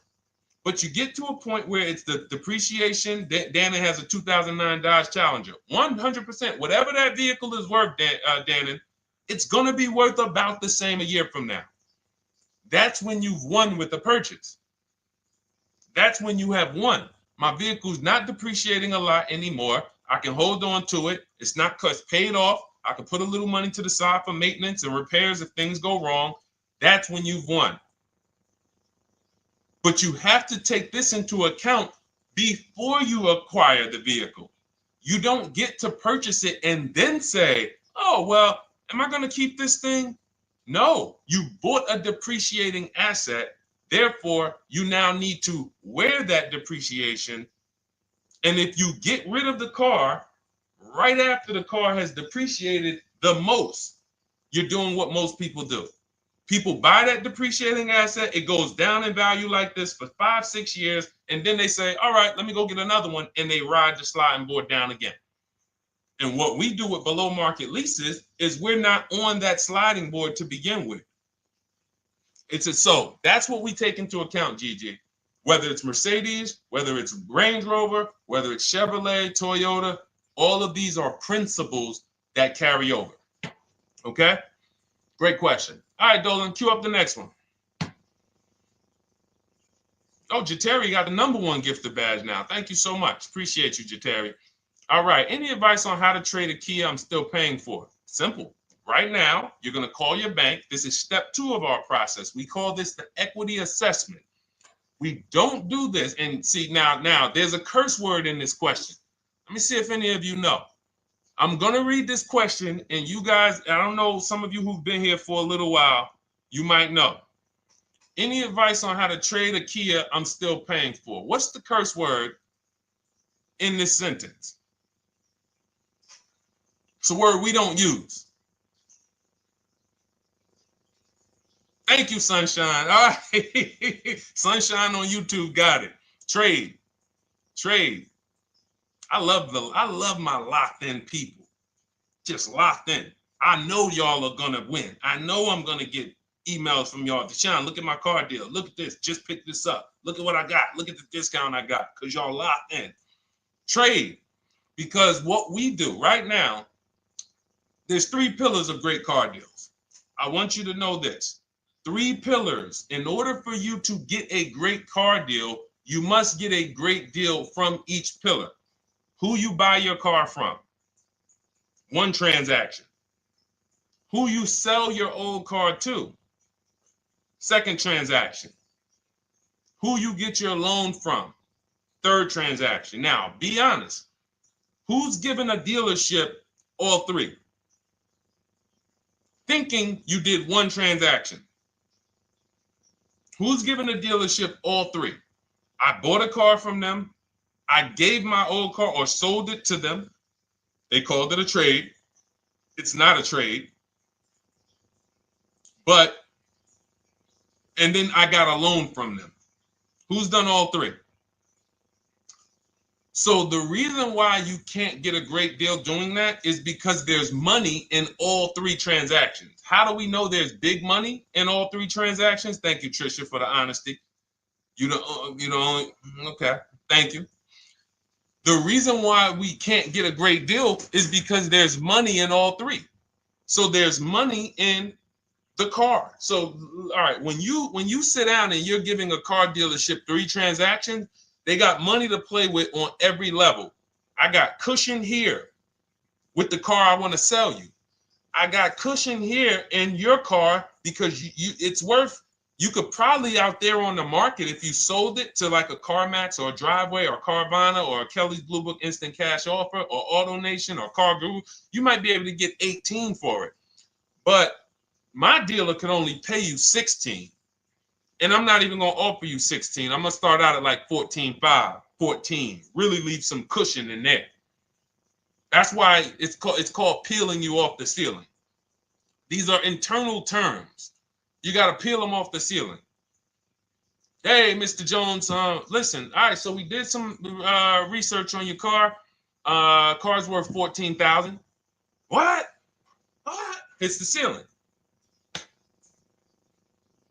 But you get to a point where it's the depreciation. Dannon has a 2009 Dodge Challenger. 100%, whatever that vehicle is worth, Dannon, it's going to be worth about the same a year from now. That's when you've won with the purchase. That's when you have won. My vehicle's not depreciating a lot anymore. I can hold on to it. It's not because it's paid off. I can put a little money to the side for maintenance and repairs if things go wrong. That's when you've won. But you have to take this into account before you acquire the vehicle. You don't get to purchase it and then say, oh, well, am I going to keep this thing? No, you bought a depreciating asset. Therefore, you now need to wear that depreciation. And if you get rid of the car right after the car has depreciated the most, you're doing what most people do. People buy that depreciating asset. It goes down in value like this for 5-6 years. And then they say, all right, let me go get another one. And they ride the sliding board down again. And what we do with below market leases is we're not on that sliding board to begin with. So that's what we take into account, Gigi. Whether it's Mercedes, whether it's Range Rover, whether it's Chevrolet, Toyota, all of these are principles that carry over. Okay? Great question. All right, Dolan, cue up the next one. Oh, Jateri got the #1 gifted badge now. Thank you so much. Appreciate you, Jateri. All right. Any advice on how to trade a Kia I'm still paying for? Simple. Right now, you're going to call your bank. This is step 2 of our process. We call this the equity assessment. We don't do this. And see, now there's a curse word in this question. Let me see if any of you know. I'm going to read this question, and you guys, I don't know, some of you who've been here for a little while, you might know. Any advice on how to trade a Kia I'm still paying for? What's the curse word in this sentence? It's a word we don't use. Thank you, Sunshine. All right. Sunshine on YouTube got it. Trade. I love my locked in people. Just locked in. I know y'all are gonna win. I know I'm gonna get emails from y'all. Deshaun, look at my car deal. Look at this. Just pick this up. Look at what I got. Look at the discount I got. Because y'all locked in. Trade. Because what we do right now, there's 3 pillars of great car deals. I want you to know this. 3 pillars. In order for you to get a great car deal, you must get a great deal from each pillar. Who you buy your car from. 1 transaction. Who you sell your old car to. 2nd transaction. Who you get your loan from. 3rd transaction. Now, be honest. Who's giving a dealership all 3? Thinking you did 1 transaction. Who's giving a dealership all 3? I bought a car from them. I gave my old car or sold it to them. They called it a trade. It's not a trade. And then I got a loan from them. Who's done all 3? So the reason why you can't get a great deal doing that is because there's money in all 3 transactions. How do we know there's big money in all 3 transactions? Thank you, Trisha, for the honesty. You know, okay, thank you. The reason why we can't get a great deal is because there's money in all 3. So there's money in the car. So, all right, when you sit down and you're giving a car dealership 3 transactions, they got money to play with on every level. I got cushion here with the car I want to sell you. I got cushion here in your car because it's worth You could probably out there on the market, if you sold it to like a CarMax or a Driveway or Carvana or a Kelly's Blue Book Instant Cash Offer or AutoNation or Car Guru, you might be able to get 18 for it. But my dealer could only pay you 16. And I'm not even going to offer you 16. I'm going to start out at like 14.5, 14. Really leave some cushion in there. That's why it's called peeling you off the ceiling. These are internal terms. You got to peel them off the ceiling. Hey, Mr. Jones, listen. All right, so we did some research on your car. Car's worth $14,000. What? It's the ceiling.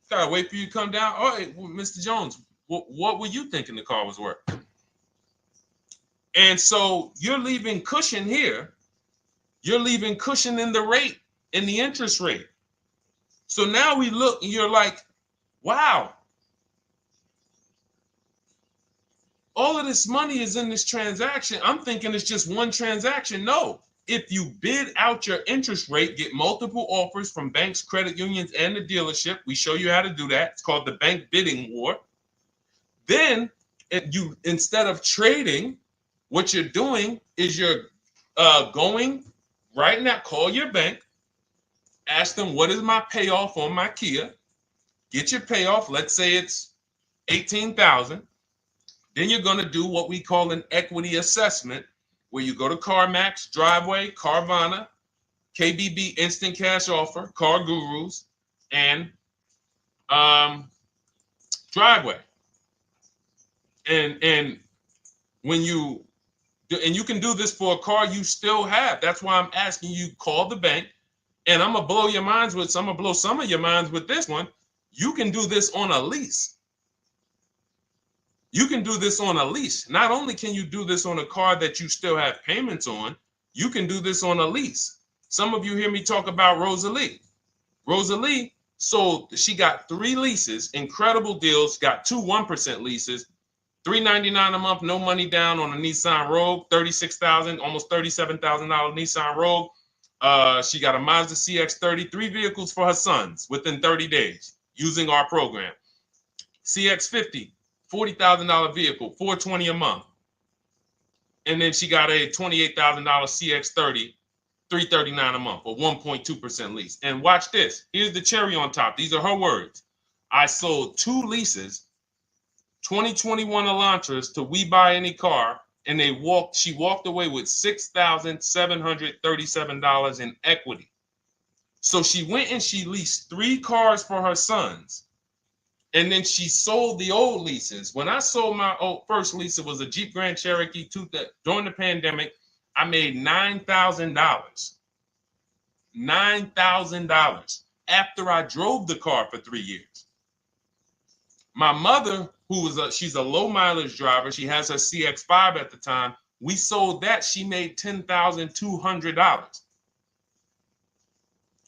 Gotta wait for you to come down. All right, well, Mr. Jones, what were you thinking the car was worth? And so you're leaving cushion here. You're leaving cushion in the rate, in the interest rate. So now we look and you're like, wow, all of this money is in this transaction. I'm thinking it's just one transaction. No, if you bid out your interest rate, get multiple offers from banks, credit unions, and the dealership. We show you how to do that. It's called the bank bidding war. Then you, instead of trading, what you're doing is you're going right now, call your bank, ask them, what is my payoff on my Kia? Get your payoff. Let's say it's $18,000. Then you're going to do what we call an equity assessment, where you go to CarMax, Driveway, Carvana, KBB Instant Cash Offer, Car Gurus, and Driveway. And when you do, and you can do this for a car you still have. That's why I'm asking you, call the bank. And I'm gonna blow your minds with, I'm gonna blow some of your minds with this one. You can do this on a lease. You can do this on a lease. Not only can you do this on a car that you still have payments on, you can do this on a lease. Some of you hear me talk about Rosalie. Rosalie sold, she got 3 leases, incredible deals, got 2 1% leases, $399 a month, no money down on a Nissan Rogue, $36,000, almost $37,000 Nissan Rogue. She got a Mazda CX-30, 3 vehicles for her sons within 30 days using our program. CX-50, $40,000 vehicle, $420 a month. And then she got a $28,000 CX-30, $339 a month, or 1.2% lease. And watch this. Here's the cherry on top. These are her words. I sold 2 leases, 2021 Elantras, to We Buy Any Car, and she walked away with $6,737 in equity. So she went and she leased 3 cars for her sons. And then she sold the old leases. When I sold my first lease, it was a Jeep Grand Cherokee during the pandemic. I made $9,000. $9,000 after I drove the car for 3 years. My mother, she's a low mileage driver. She has her CX-5 at the time. We sold that. She made $10,200.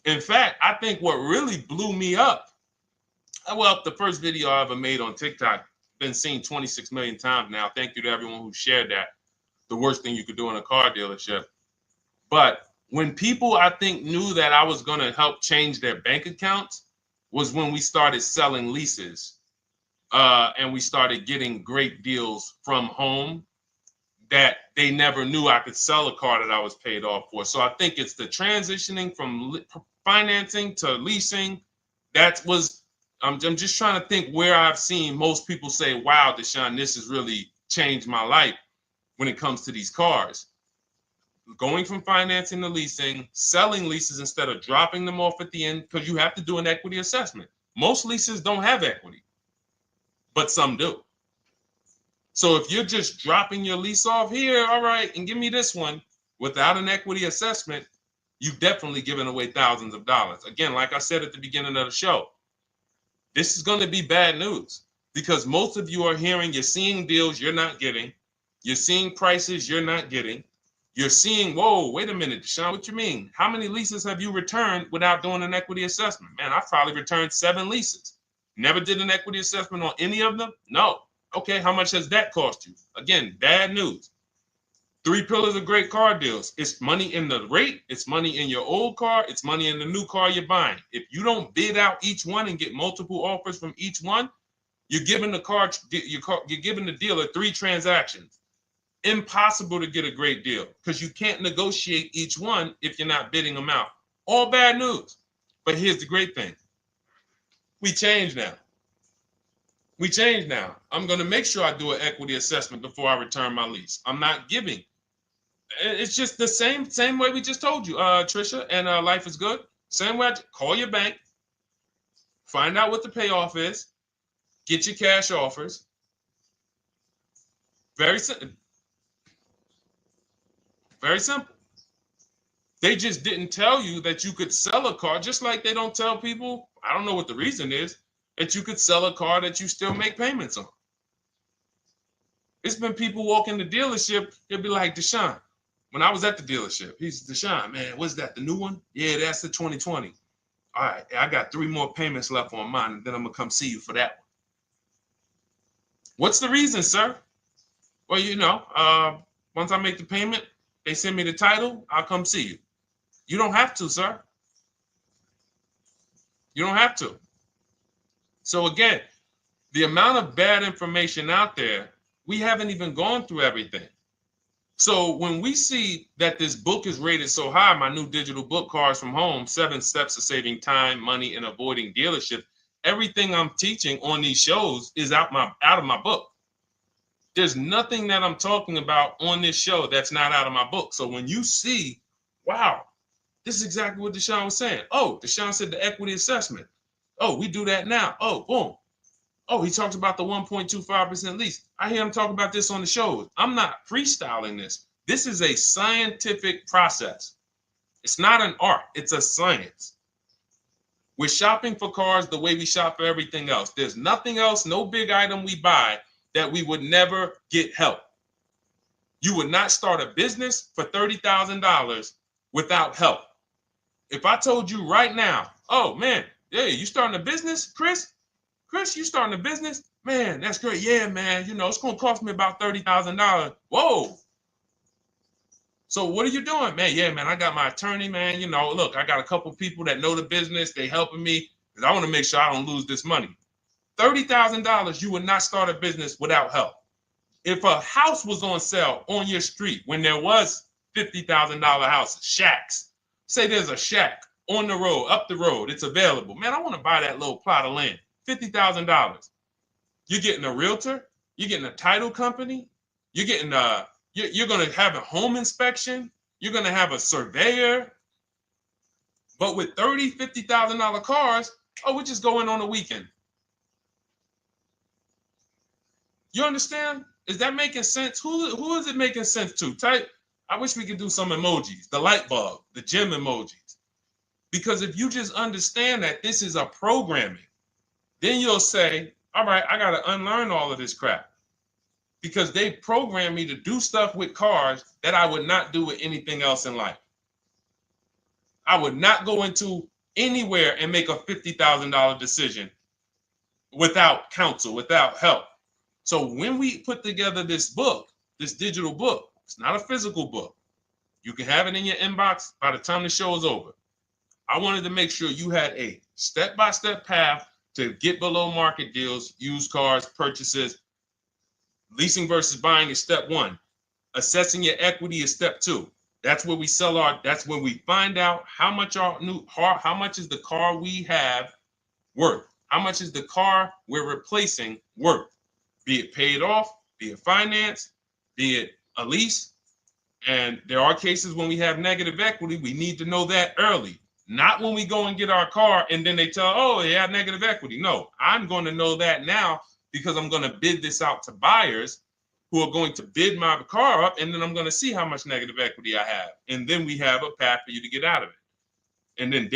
In fact, I think what really blew me up, well, the first video I ever made on TikTok, been seen 26 million times now. Thank you to everyone who shared that. The worst thing you could do in a car dealership. But when people, I think, knew that I was going to help change their bank accounts was when we started selling leases. And we started getting great deals from home that they never knew I could sell a car that I was paid off for. So I think it's the transitioning from financing to leasing. I'm just trying to think where I've seen most people say, wow, Deshone, this has really changed my life when it comes to these cars. Going from financing to leasing, selling leases instead of dropping them off at the end, because you have to do an equity assessment. Most leases don't have equity, but some do. So if you're just dropping your lease off here, all right, and give me this one without an equity assessment, you've definitely given away thousands of dollars. Again, like I said at the beginning of the show, this is going to be bad news because most of you are you're seeing deals you're not getting. You're seeing prices you're not getting. You're seeing, whoa, wait a minute, Deshone, what you mean? How many leases have you returned without doing an equity assessment? Man, I've probably returned 7 leases. Never did an equity assessment on any of them? No. Okay, how much has that cost you? Again, bad news. Three pillars of great car deals. It's money in the rate, it's money in your old car, it's money in the new car you're buying. If you don't bid out each one and get multiple offers from each one, you're giving you're giving the dealer 3 transactions. Impossible to get a great deal because you can't negotiate each one if you're not bidding them out. All bad news. But here's the great thing. We change now. We change now. I'm going to make sure I do an equity assessment before I return my lease. I'm not giving. It's just the same way we just told you, Trisha, and Life is Good. Same way. Call your bank, find out what the payoff is, get your cash offers. Very simple. Very simple. They just didn't tell you that you could sell a car, just like they don't tell people, I don't know what the reason is, that you could sell a car that you still make payments on. It's been people walk in the dealership, they'll be like, Deshone, when I was at the dealership, he's Deshone, man, what's that, the new one? Yeah, that's the 2020. All right, I got 3 more payments left on mine, and then I'm going to come see you for that one. What's the reason, sir? Well, you know, once I make the payment, they send me the title, I'll come see you. You don't have to, sir. You don't have to. So again, the amount of bad information out there, we haven't even gone through everything. So when we see that this book is rated so high, my new digital book, Cars from Home, 7 Steps to Saving Time, Money, and Avoiding Dealership, everything I'm teaching on these shows is out of my book. There's nothing that I'm talking about on this show that's not out of my book. So when you see, wow, this is exactly what Deshone was saying. Oh, Deshone said the equity assessment. Oh, we do that now. Oh, boom. Oh, he talks about the 1.25% lease. I hear him talk about this on the shows. I'm not freestyling this. This is a scientific process. It's not an art. It's a science. We're shopping for cars the way we shop for everything else. There's nothing else, no big item we buy that we would never get help. You would not start a business for $30,000 without help. If I told you right now, oh man, yeah, you starting a business, Chris? Chris, you starting a business? Man, that's great. Yeah, man, you know, it's going to cost me about $30,000. Whoa. So what are you doing? Man, yeah, man, I got my attorney, man. You know, look, I got a couple people that know the business. They helping me because I want to make sure I don't lose this money. $30,000, you would not start a business without help. If a house was on sale on your street when there was $50,000 houses, shacks, say there's a shack on the road, up the road, it's available. Man, I want to buy that little plot of land. $50,000. You're getting a realtor. You're getting a title company. You're getting you're going to have a home inspection. You're going to have a surveyor. But with $50,000 cars, oh, we just go in on a weekend. You understand? Is that making sense? Who is it making sense to? Type. I wish we could do some emojis, the light bulb, the gym emojis. Because if you just understand that this is a programming, then you'll say, all right, I got to unlearn all of this crap because they programmed me to do stuff with cars that I would not do with anything else in life. I would not go into anywhere and make a $50,000 decision without counsel, without help. So when we put together this book, this digital book, it's not a physical book. You can have it in your inbox by the time the show is over. I wanted to make sure you had a step-by-step path to get below market deals, used cars, purchases. Leasing versus buying is step 1. Assessing your equity is step 2. That's where we that's where we find out how much how much is the car we have worth? How much is the car we're replacing worth? Be it paid off, be it finance, be it a lease. And there are cases when we have negative equity, we need to know that early. Not when we go and get our car and then they tell, oh, you have negative equity. No, I'm going to know that now because I'm going to bid this out to buyers who are going to bid my car up, and then I'm going to see how much negative equity I have. And then we have a path for you to get out of it. And then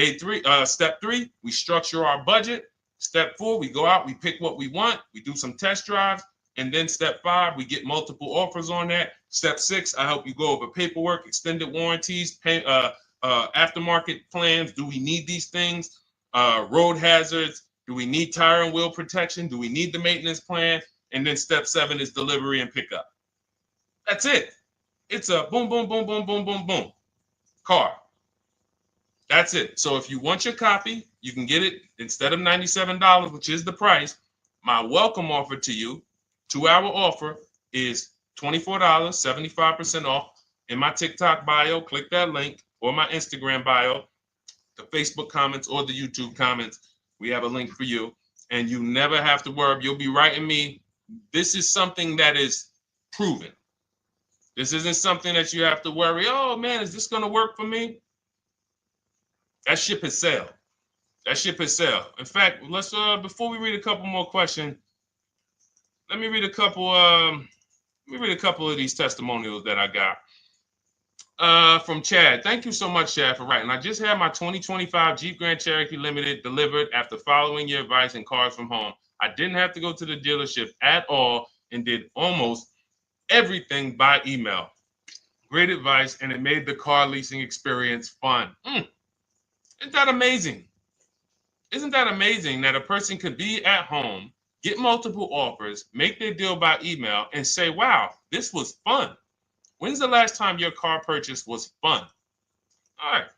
step 3, we structure our budget. Step 4, we go out, we pick what we want, we do some test drives. And then step 5, we get multiple offers on that. Step 6, I help you go over paperwork, extended warranties, aftermarket plans. Do we need these things? Road hazards. Do we need tire and wheel protection? Do we need the maintenance plan? And then step 7 is delivery and pickup. That's it. It's a boom, boom, boom, boom, boom, boom, boom car. That's it. So if you want your copy, you can get it instead of $97, which is the price. My welcome offer to you, 2-hour offer, is $24, 75% off. In my TikTok bio, click that link, or my Instagram bio, the Facebook comments or the YouTube comments. We have a link for you, and you never have to worry. You'll be writing me. This is something that is proven. This isn't something that you have to worry. Oh man, is this going to work for me? That ship has sailed. That ship has sailed. In fact, let's before we read a couple more questions, let me read a couple. Of these testimonials that I got from Chad. Thank you so much, Chad, for writing. I just had my 2025 Jeep Grand Cherokee Limited delivered after following your advice and Cars from Home. I didn't have to go to the dealership at all and did almost everything by email. Great advice, and it made the car leasing experience fun. Isn't that amazing? Isn't that amazing that a person could be at home, get multiple offers, make their deal by email, and say, wow, this was fun. When's the last time your car purchase was fun? All right.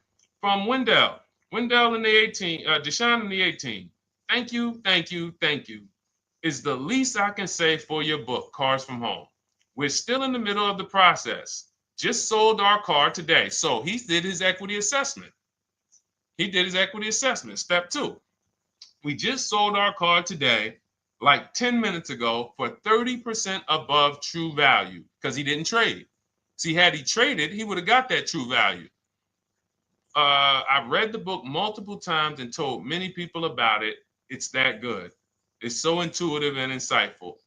From Wendell. Wendell in the 18, Deshone in the 18. Thank you, thank you, thank you. Is the least I can say for your book, Cars from Home. We're still in the middle of the process. Just sold our car today. So he did his equity assessment. Step 2. We just sold our car today, like 10 minutes ago, for 30% above true value because he didn't trade. See, had he traded, he would have got that true value. I've read the book multiple times and told many people about it. It's that good. It's so intuitive and insightful.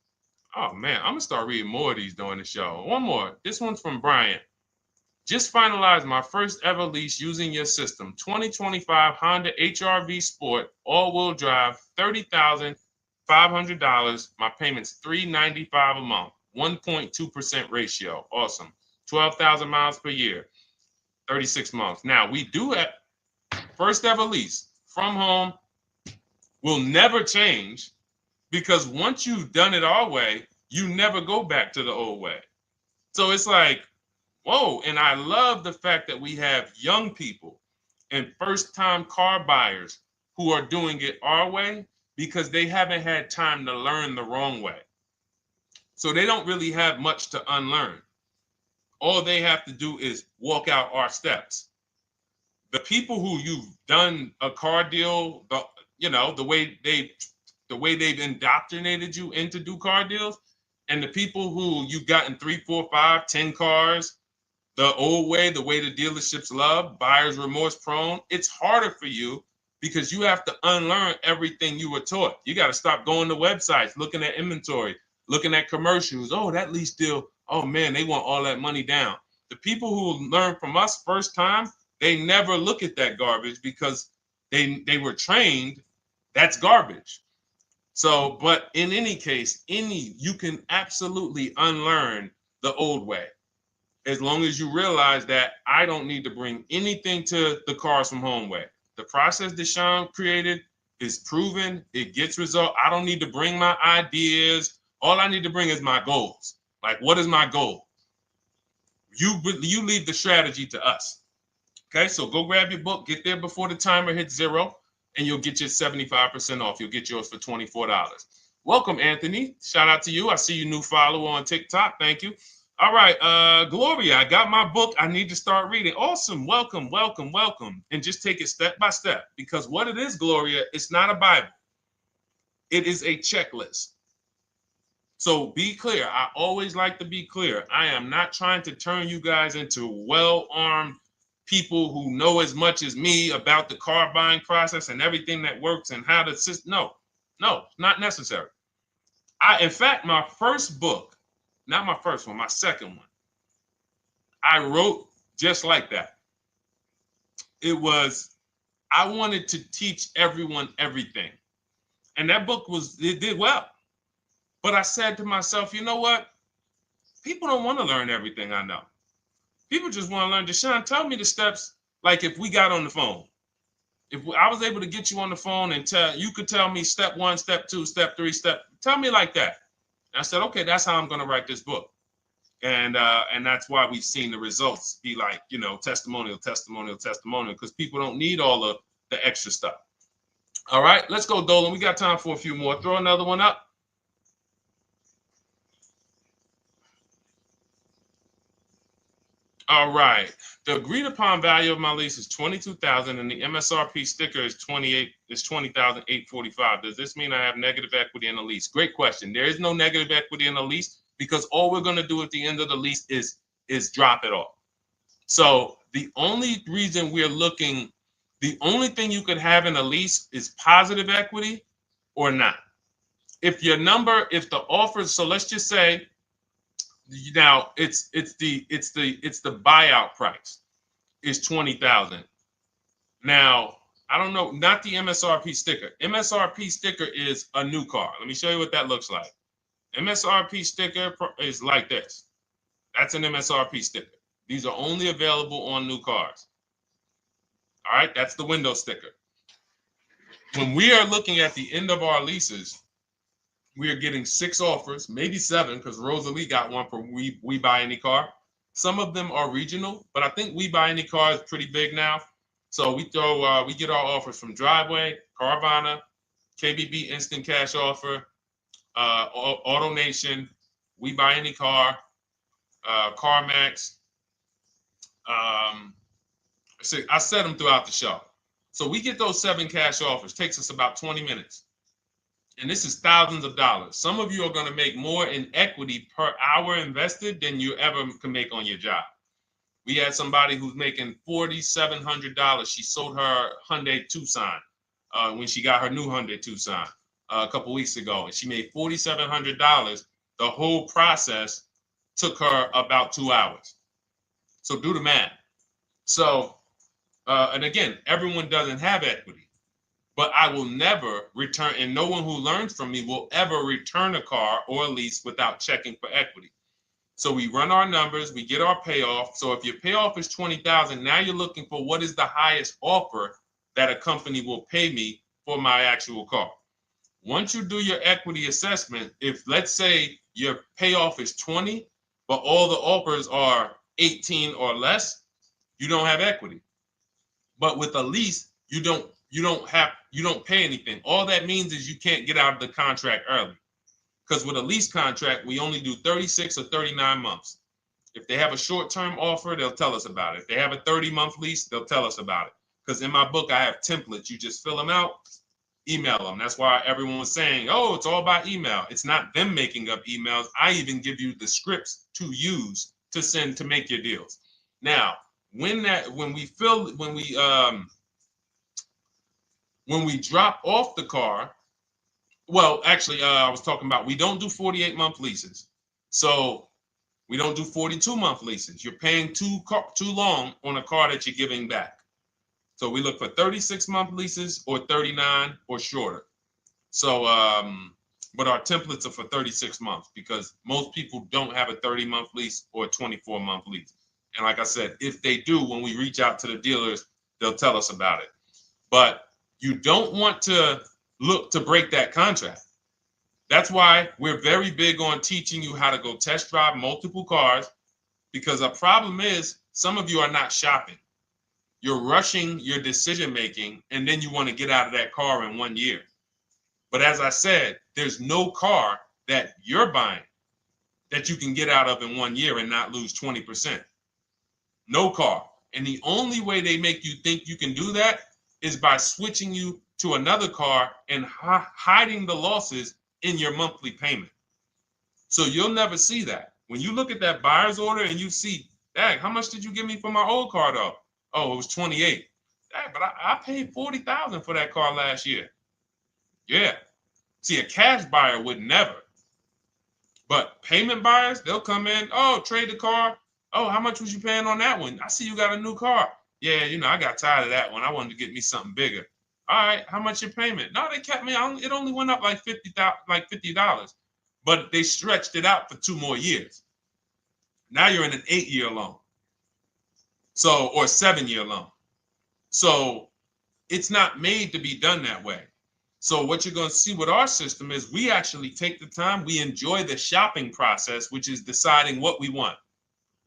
Oh, man, I'm going to start reading more of these during the show. One more. This one's from Brian. Just finalized my first ever lease using your system. 2025 Honda HR-V Sport, all-wheel drive, $30,500. My payment's $395 a month, 1.2% ratio. Awesome. 12,000 miles per year, 36 months. Now, we do have first ever lease from home. Will never change because once you've done it our way, you never go back to the old way. So it's like, whoa, and I love the fact that we have young people and first-time car buyers who are doing it our way because they haven't had time to learn the wrong way. So they don't really have much to unlearn. All they have to do is walk out our steps. The people who you've done a car deal, the way they've indoctrinated you into do car deals, and the people who you've gotten 3, 4, 5, 10 cars, the old way, the way the dealerships love, buyer's remorse prone, it's harder for you because you have to unlearn everything you were taught. You got to stop going to websites, looking at inventory, looking at commercials. Oh, that lease deal. Oh, man, they want all that money down. The people who learn from us first time, they never look at that garbage because they were trained that's garbage. So, but in any case, you can absolutely unlearn the old way. As long as you realize that I don't need to bring anything to the Cars from Home way. The process Deshone created is proven. It gets result. I don't need to bring my ideas. All I need to bring is my goals. Like, what is my goal? You leave the strategy to us. Okay, so go grab your book. Get there before the timer hits 0, and you'll get your 75% off. You'll get yours for $24. Welcome, Anthony. Shout out to you. I see you new follower on TikTok. Thank you. All right, Gloria, I got my book. I need to start reading. Awesome. Welcome, welcome, welcome. And just take it step by step because what it is, Gloria, it's not a Bible. It is a checklist. So be clear. I always like to be clear. I am not trying to turn you guys into well-armed people who know as much as me about the car buying process and everything that works and how to system. No, not necessary. In fact, my first book, not my first one, my second one, I wrote just like that. I wanted to teach everyone everything. And that book it did well. But I said to myself, you know what? People don't want to learn everything I know. People just want to learn. Deshone, tell me the steps, like if we got on the phone. If I was able to get you on the phone and you could tell me step 1, step 2, step 3, tell me like that. And I said, okay, that's how I'm going to write this book. And that's why we've seen the results be like, you know, testimonial, because people don't need all the extra stuff. All right, let's go, Dolan. We got time for a few more. Throw another one up. All right. The agreed upon value of my lease is $22,000, and the MSRP sticker is $20,845. Does this mean I have negative equity in the lease? Great question. There is no negative equity in the lease because all we're going to do at the end of the lease is drop it off. So the only reason we're looking, the only thing you could have in a lease is positive equity or not. If your number, if the offer, so let's just say, now it's the buyout price is 20,000. Now I don't know, not the MSRP sticker. MSRP sticker is a new car. Let me show you what that looks like. MSRP sticker is like this. That's an MSRP sticker. These are only available on new cars. All right, that's the window sticker. When we are looking at the end of our leases, we are getting 6 offers, maybe 7, because Rosalie got one for We Buy Any Car. Some of them are regional, but I think We Buy Any Car is pretty big now. So we get our offers from Driveway, Carvana, KBB Instant Cash Offer, AutoNation, We Buy Any Car, CarMax. So I set them throughout the show. So we get those 7 cash offers. Takes us about 20 minutes. And this is thousands of dollars. Some of you are going to make more in equity per hour invested than you ever can make on your job. We had somebody who's making $4,700. She sold her Hyundai Tucson when she got her new Hyundai Tucson a couple weeks ago. And she made $4,700. The whole process took her about 2 hours. So do the math. So, and again, everyone doesn't have equity. But I will never return, and no one who learns from me will ever return a car or a lease without checking for equity. So we run our numbers, we get our payoff. So if your payoff is $20,000, now you're looking for what is the highest offer that a company will pay me for my actual car. Once you do your equity assessment, if let's say your payoff is 20, but all the offers are 18 or less, you don't have equity. But with a lease, you don't pay anything. All that means is you can't get out of the contract early. Because with a lease contract, we only do 36 or 39 months. If they have a short-term offer, they'll tell us about it. If they have a 30-month lease, they'll tell us about it. Because in my book, I have templates. You just fill them out, email them. That's why everyone was saying, oh, it's all by email. It's not them making up emails. I even give you the scripts to use to send to make your deals. Now, when we drop off the car, well, actually, I was talking about, we don't do 48-month leases. So we don't do 42-month leases. You're paying too long on a car that you're giving back. So we look for 36-month leases or 39 or shorter. So, but our templates are for 36 months because most people don't have a 30-month lease or a 24-month lease. And like I said, if they do, when we reach out to the dealers, they'll tell us about it. But you don't want to look to break that contract. That's why we're very big on teaching you how to go test drive multiple cars, because a problem is some of you are not shopping. You're rushing your decision making, and then you want to get out of that car in 1 year. But as I said, there's no car that you're buying that you can get out of in 1 year and not lose 20%. No car. And the only way they make you think you can do that is by switching you to another car and hiding the losses in your monthly payment. So you'll never see that. When you look at that buyer's order and you see, dang, how much did you give me for my old car though? Oh, it was 28. Dang, but I paid 40,000 for that car last year. Yeah. See, a cash buyer would never. But payment buyers, they'll come in, oh, trade the car. Oh, how much was you paying on that one? I see you got a new car. Yeah, I got tired of that one. I wanted to get me something bigger. All right, how much your payment? No, they kept me on. It only went up like $50. But they stretched it out for 2 more years. Now you're in an 8-year loan. So, or 7-year loan. So it's not made to be done that way. So what you're going to see with our system is we actually take the time, we enjoy the shopping process, which is deciding what we want.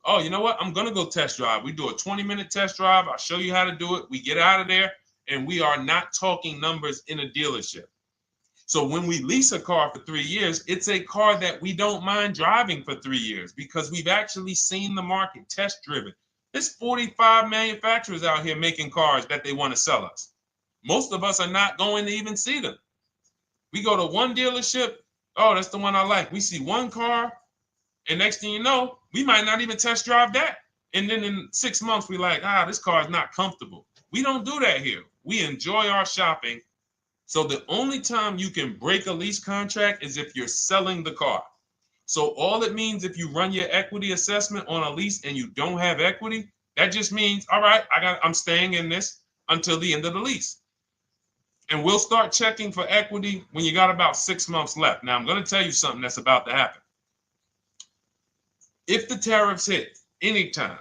Oh, you know what? I'm going to go test drive. We do a 20-minute test drive. I'll show you how to do it. We get out of there, and we are not talking numbers in a dealership. So when we lease a car for 3 years, it's a car that we don't mind driving for 3 years because we've actually seen the market, test driven. There's 45 manufacturers out here making cars that they want to sell us. Most of us are not going to even see them. We go to one dealership. Oh, that's the one I like. We see one car. And next thing you know, we might not even test drive that. And then in 6 months, we're like, this car is not comfortable. We don't do that here. We enjoy our shopping. So the only time you can break a lease contract is if you're selling the car. So all it means if you run your equity assessment on a lease and you don't have equity, that just means, all right, I'm staying in this until the end of the lease. And we'll start checking for equity when you got about 6 months left. Now, I'm going to tell you something that's about to happen. If the tariffs hit anytime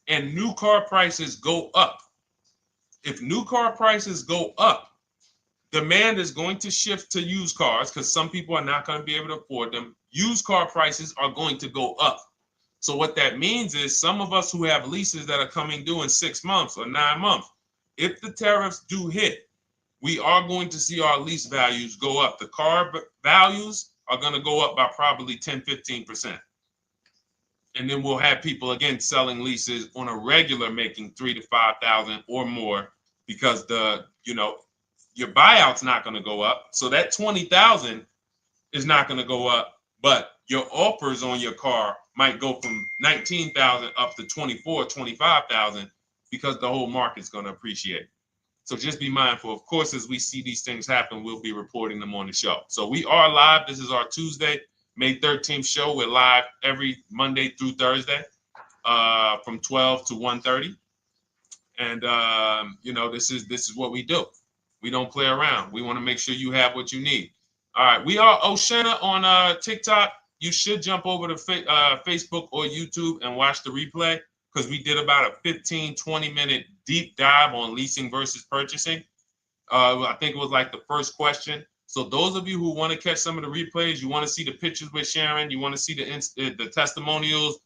and new car prices go up, if new car prices go up, demand is going to shift to used cars because some people are not going to be able to afford them. Used car prices are going to go up. So what that means is some of us who have leases that are coming due in 6 months or 9 months, if the tariffs do hit, we are going to see our lease values go up. The car values are going to go up by probably 10, 15%. And then we'll have people again selling leases on a regular making 3,000 to 5,000 or more because your buyout's not going to go up. So that 20,000 is not going to go up, but your offers on your car might go from 19,000 up to 24, 25,000 because the whole market's going to appreciate. So just be mindful. Of course, as we see these things happen, we'll be reporting them on the show. So we are live. This is our Tuesday, May 13th show. We're live every Monday through Thursday from 12 to 1:30. And, this is what we do. We don't play around. We want to make sure you have what you need. All right. We are Oshana on TikTok. You should jump over to Facebook or YouTube and watch the replay because we did about a 15, 20-minute deep dive on leasing versus purchasing. I think it was like the first question. So those of you who want to catch some of the replays, you want to see the pictures with Sharon, you want to see the testimonials.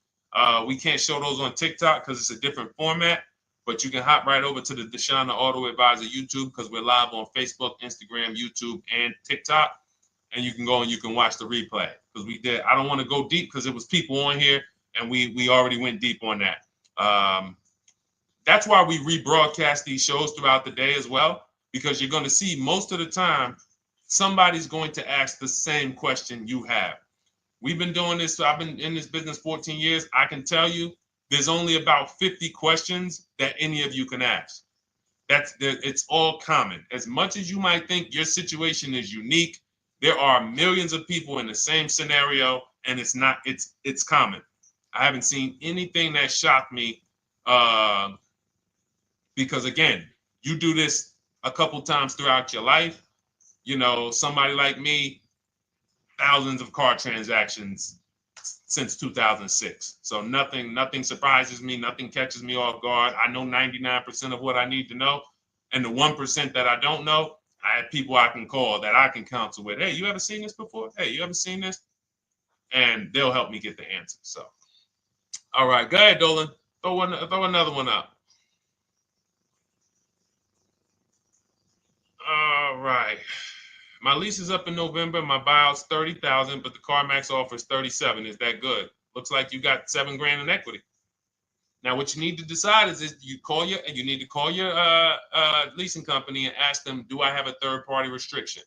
We can't show those on TikTok because it's a different format. But you can hop right over to the Deshone the Auto Advisor YouTube because we're live on Facebook, Instagram, YouTube, and TikTok. And you can go and you can watch the replay because we did. I don't want to go deep because it was people on here and we already went deep on that. That's why we rebroadcast these shows throughout the day as well, because you're going to see most of the time somebody's going to ask the same question you have. We've been doing this. So I've been in this business 14 years. I can tell you there's only about 50 questions that any of you can ask. It's all common. As much as you might think your situation is unique, there are millions of people in the same scenario, and it's common. I haven't seen anything that shocked me because, again, you do this a couple times throughout your life. Somebody like me, thousands of car transactions since 2006. So nothing surprises me. Nothing catches me off guard. I know 99% of what I need to know. And the 1% that I don't know, I have people I can call that I can counsel with. Hey, you ever seen this before? Hey, you ever seen this? And they'll help me get the answer. So, all right, go ahead, Dolan. Throw another one up. All right. My lease is up in November. My buyout's $30,000, but the CarMax offers $37,000. Is that good? Looks like you got $7,000 in equity. Now, what you need to decide is you need to call your leasing company and ask them, do I have a third-party restriction?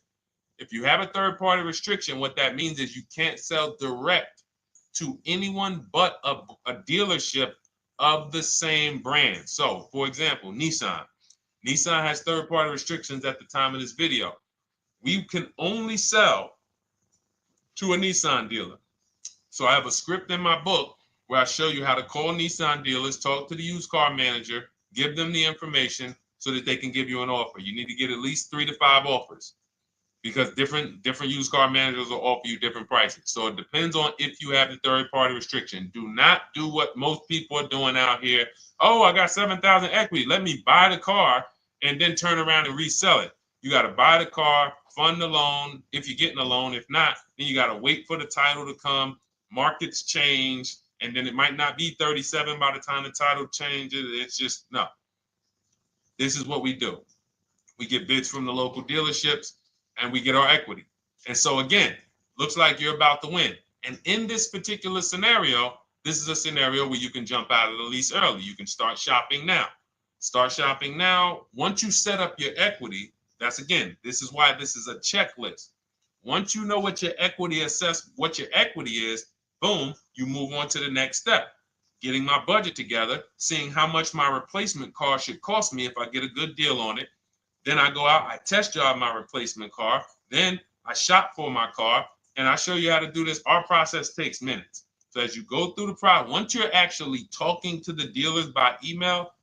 If you have a third-party restriction, what that means is you can't sell direct to anyone but a dealership of the same brand. So, for example, Nissan. Nissan has third-party restrictions at the time of this video. We can only sell to a Nissan dealer. So I have a script in my book where I show you how to call Nissan dealers, talk to the used car manager, give them the information so that they can give you an offer. You need to get at least 3 to 5 offers because different used car managers will offer you different prices. So it depends on if you have the third-party restriction. Do not do what most people are doing out here. Oh, I got $7,000 equity. Let me buy the car and then turn around and resell it. You got to buy the car, fund the loan if you're getting a loan. If not, then you got to wait for the title to come. Markets change, and then it might not be 37 by the time the title changes. It's just, no. This is what we do. We get bids from the local dealerships, and we get our equity. And so again, looks like you're about to win. And in this particular scenario, this is a scenario where you can jump out of the lease early. You can start shopping now. Start shopping now. Once you set up your equity, this is why this is a checklist. Once you know what your equity is, boom, you move on to the next step. Getting my budget together, seeing how much my replacement car should cost me if I get a good deal on it. Then I go out, I test drive my replacement car. Then I shop for my car, and I show you how to do this. Our process takes minutes. So as you go through the process, once you're actually talking to the dealers by email,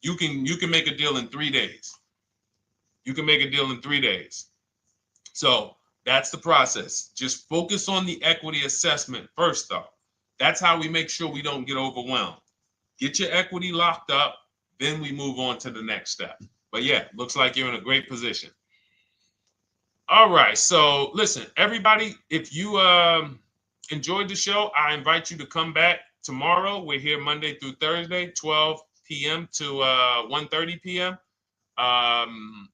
you can make a deal in 3 days. You can make a deal in 3 days. So that's the process. Just focus on the equity assessment first, though. That's how we make sure we don't get overwhelmed. Get your equity locked up, then we move on to the next step. But yeah, looks like you're in a great position. All right, so listen, everybody, if you enjoyed the show, I invite you to come back tomorrow. We're here Monday through Thursday, 12 p.m. to 1:30 p.m.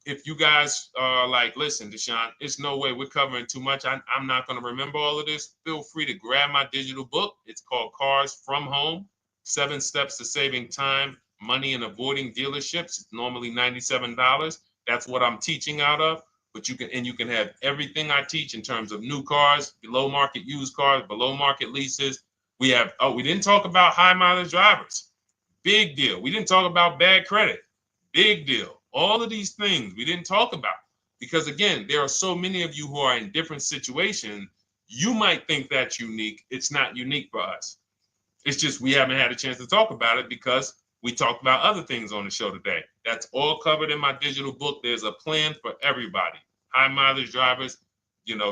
If you guys are like, listen, Deshone, it's no way we're covering too much. I'm not going to remember all of this. Feel free to grab my digital book. It's called Cars from Home, 7 Steps to Saving Time, Money, and Avoiding Dealerships. It's normally $97. That's what I'm teaching out of. But you can have everything I teach in terms of new cars, below market used cars, below market leases. We didn't talk about high mileage drivers. Big deal. We didn't talk about bad credit. Big deal. All of these things we didn't talk about because, again, there are so many of you who are in different situations. You might think that's unique. It's not unique for us. It's just we haven't had a chance to talk about it because we talked about other things on the show today. That's all covered in my digital book. There's a plan for everybody. High mileage drivers,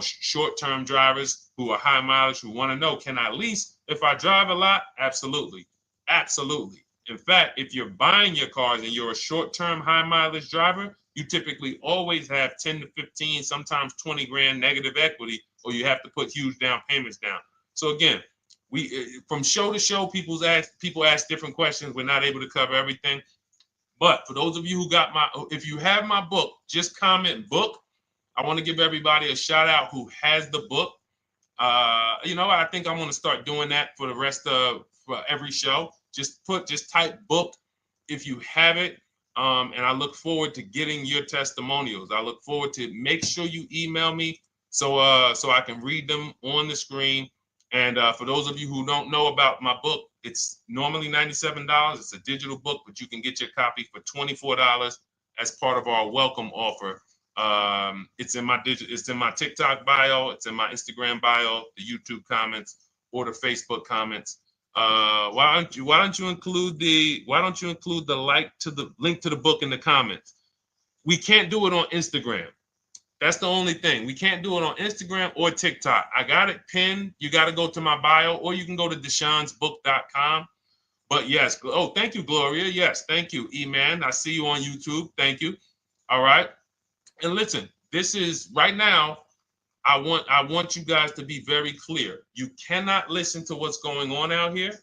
short-term drivers who are high mileage, who want to know, can I lease if I drive a lot? Absolutely. Absolutely. In fact, if you're buying your cars and you're a short-term high mileage driver, you typically always have 10 to 15, sometimes 20 grand negative equity, or you have to put huge down payments down. So again, from show to show, people ask different questions. We're not able to cover everything. But for those of you who if you have my book, just comment book. I want to give everybody a shout out who has the book. I think I'm going to start doing that for the rest of for every show. Just type book if you have it. And I look forward to getting your testimonials. I look forward to make sure you email me so I can read them on the screen. And for those of you who don't know about my book, it's normally $97. It's a digital book, but you can get your copy for $24 as part of our welcome offer. It's in my TikTok bio, it's in my Instagram bio, the YouTube comments, or the Facebook comments. Why don't you include the link to the book in the comments? We can't do it on Instagram. That's the only thing. We can't do it on Instagram or TikTok. I got it pinned. You got to go to my bio, or you can go to deshonesbook.com. But yes, thank you, Gloria. Yes, thank you, E-Man. I see you on YouTube. Thank you. All right. And listen, this is right now. I want you guys to be very clear. You cannot listen to what's going on out here.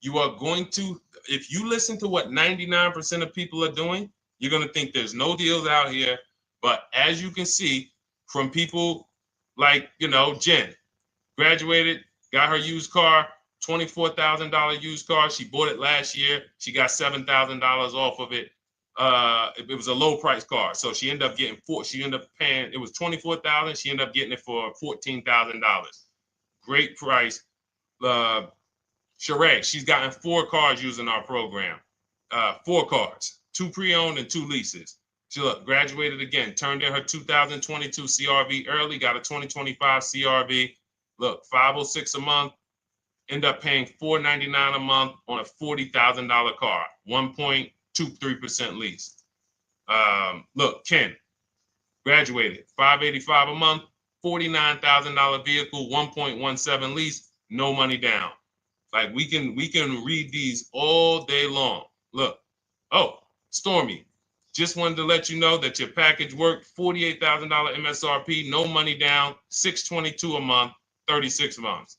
You are going to, if you listen to what 99% of people are doing, you're going to think there's no deals out here. But as you can see from people like, Jen, graduated, got her used car, $24,000 used car. She bought it last year. She got $7,000 off of it. It was a low price car. So she ended up getting paying, it was $24,000. She ended up getting it for $14,000. Great price. Sheree, she's gotten 4 cars using our program. 4 cars, 2 pre-owned and 2 leases. She graduated again, turned in her 2022 CRV early, got a 2025 CRV. Look, $506 a month, end up paying $499 a month on a $40,000 car, 1.23% lease. Look, Ken, graduated, $585 a month, $49,000 vehicle, 1.17 lease, no money down. Like we can read these all day long. Look, Stormy, Just wanted to let you know that your package worked. $48,000 MSRP, no money down, $622 a month, 36 months.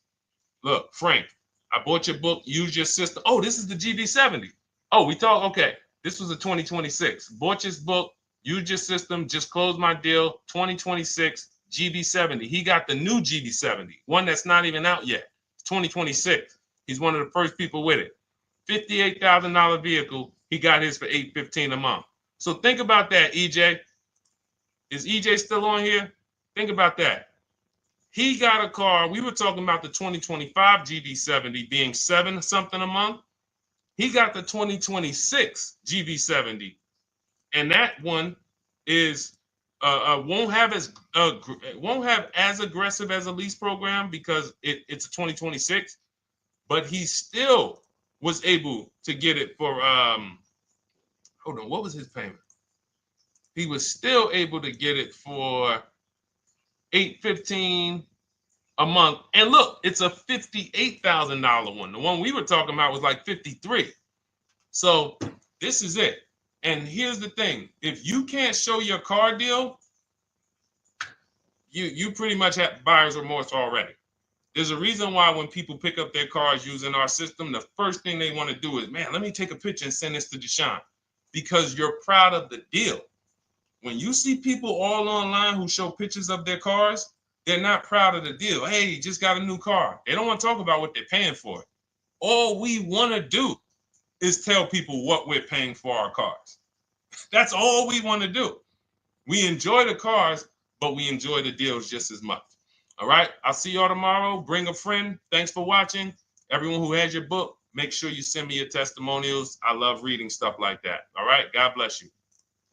Look, Frank, I bought your book, use your system. Oh, this is the GB70. Oh, we talked, okay. This was a 2026. Bought your book, used your system, just closed my deal, 2026 GB70. He got the new GB70, one that's not even out yet. It's 2026. He's one of the first people with it. $58,000 vehicle. He got his for $815 a month. So think about that, EJ. Is EJ still on here? Think about that. He got a car. We were talking about the 2025 GB70 being $7 something a month. He got the 2026 GB70, and that one is won't have as aggressive as a lease program because it's a 2026, but he still was able to get it for hold on, what was his payment? He was still able to get it for $815 a month. And look, it's a $58,000 one. The one we were talking about was like 53. So this is it. And here's the thing. If you can't show your car deal, you pretty much have buyer's remorse already. There's a reason why when people pick up their cars using our system, the first thing they want to do is, man, let me take a picture and send this to Deshone, because you're proud of the deal. When you see people all online who show pictures of their cars, they're not proud of the deal. Hey, just got a new car. They don't want to talk about what they're paying for it. All we want to do is tell people what we're paying for our cars. That's all we want to do. We enjoy the cars, but we enjoy the deals just as much. All right. I'll see y'all tomorrow. Bring a friend. Thanks for watching. Everyone who has your book, make sure you send me your testimonials. I love reading stuff like that. All right. God bless you.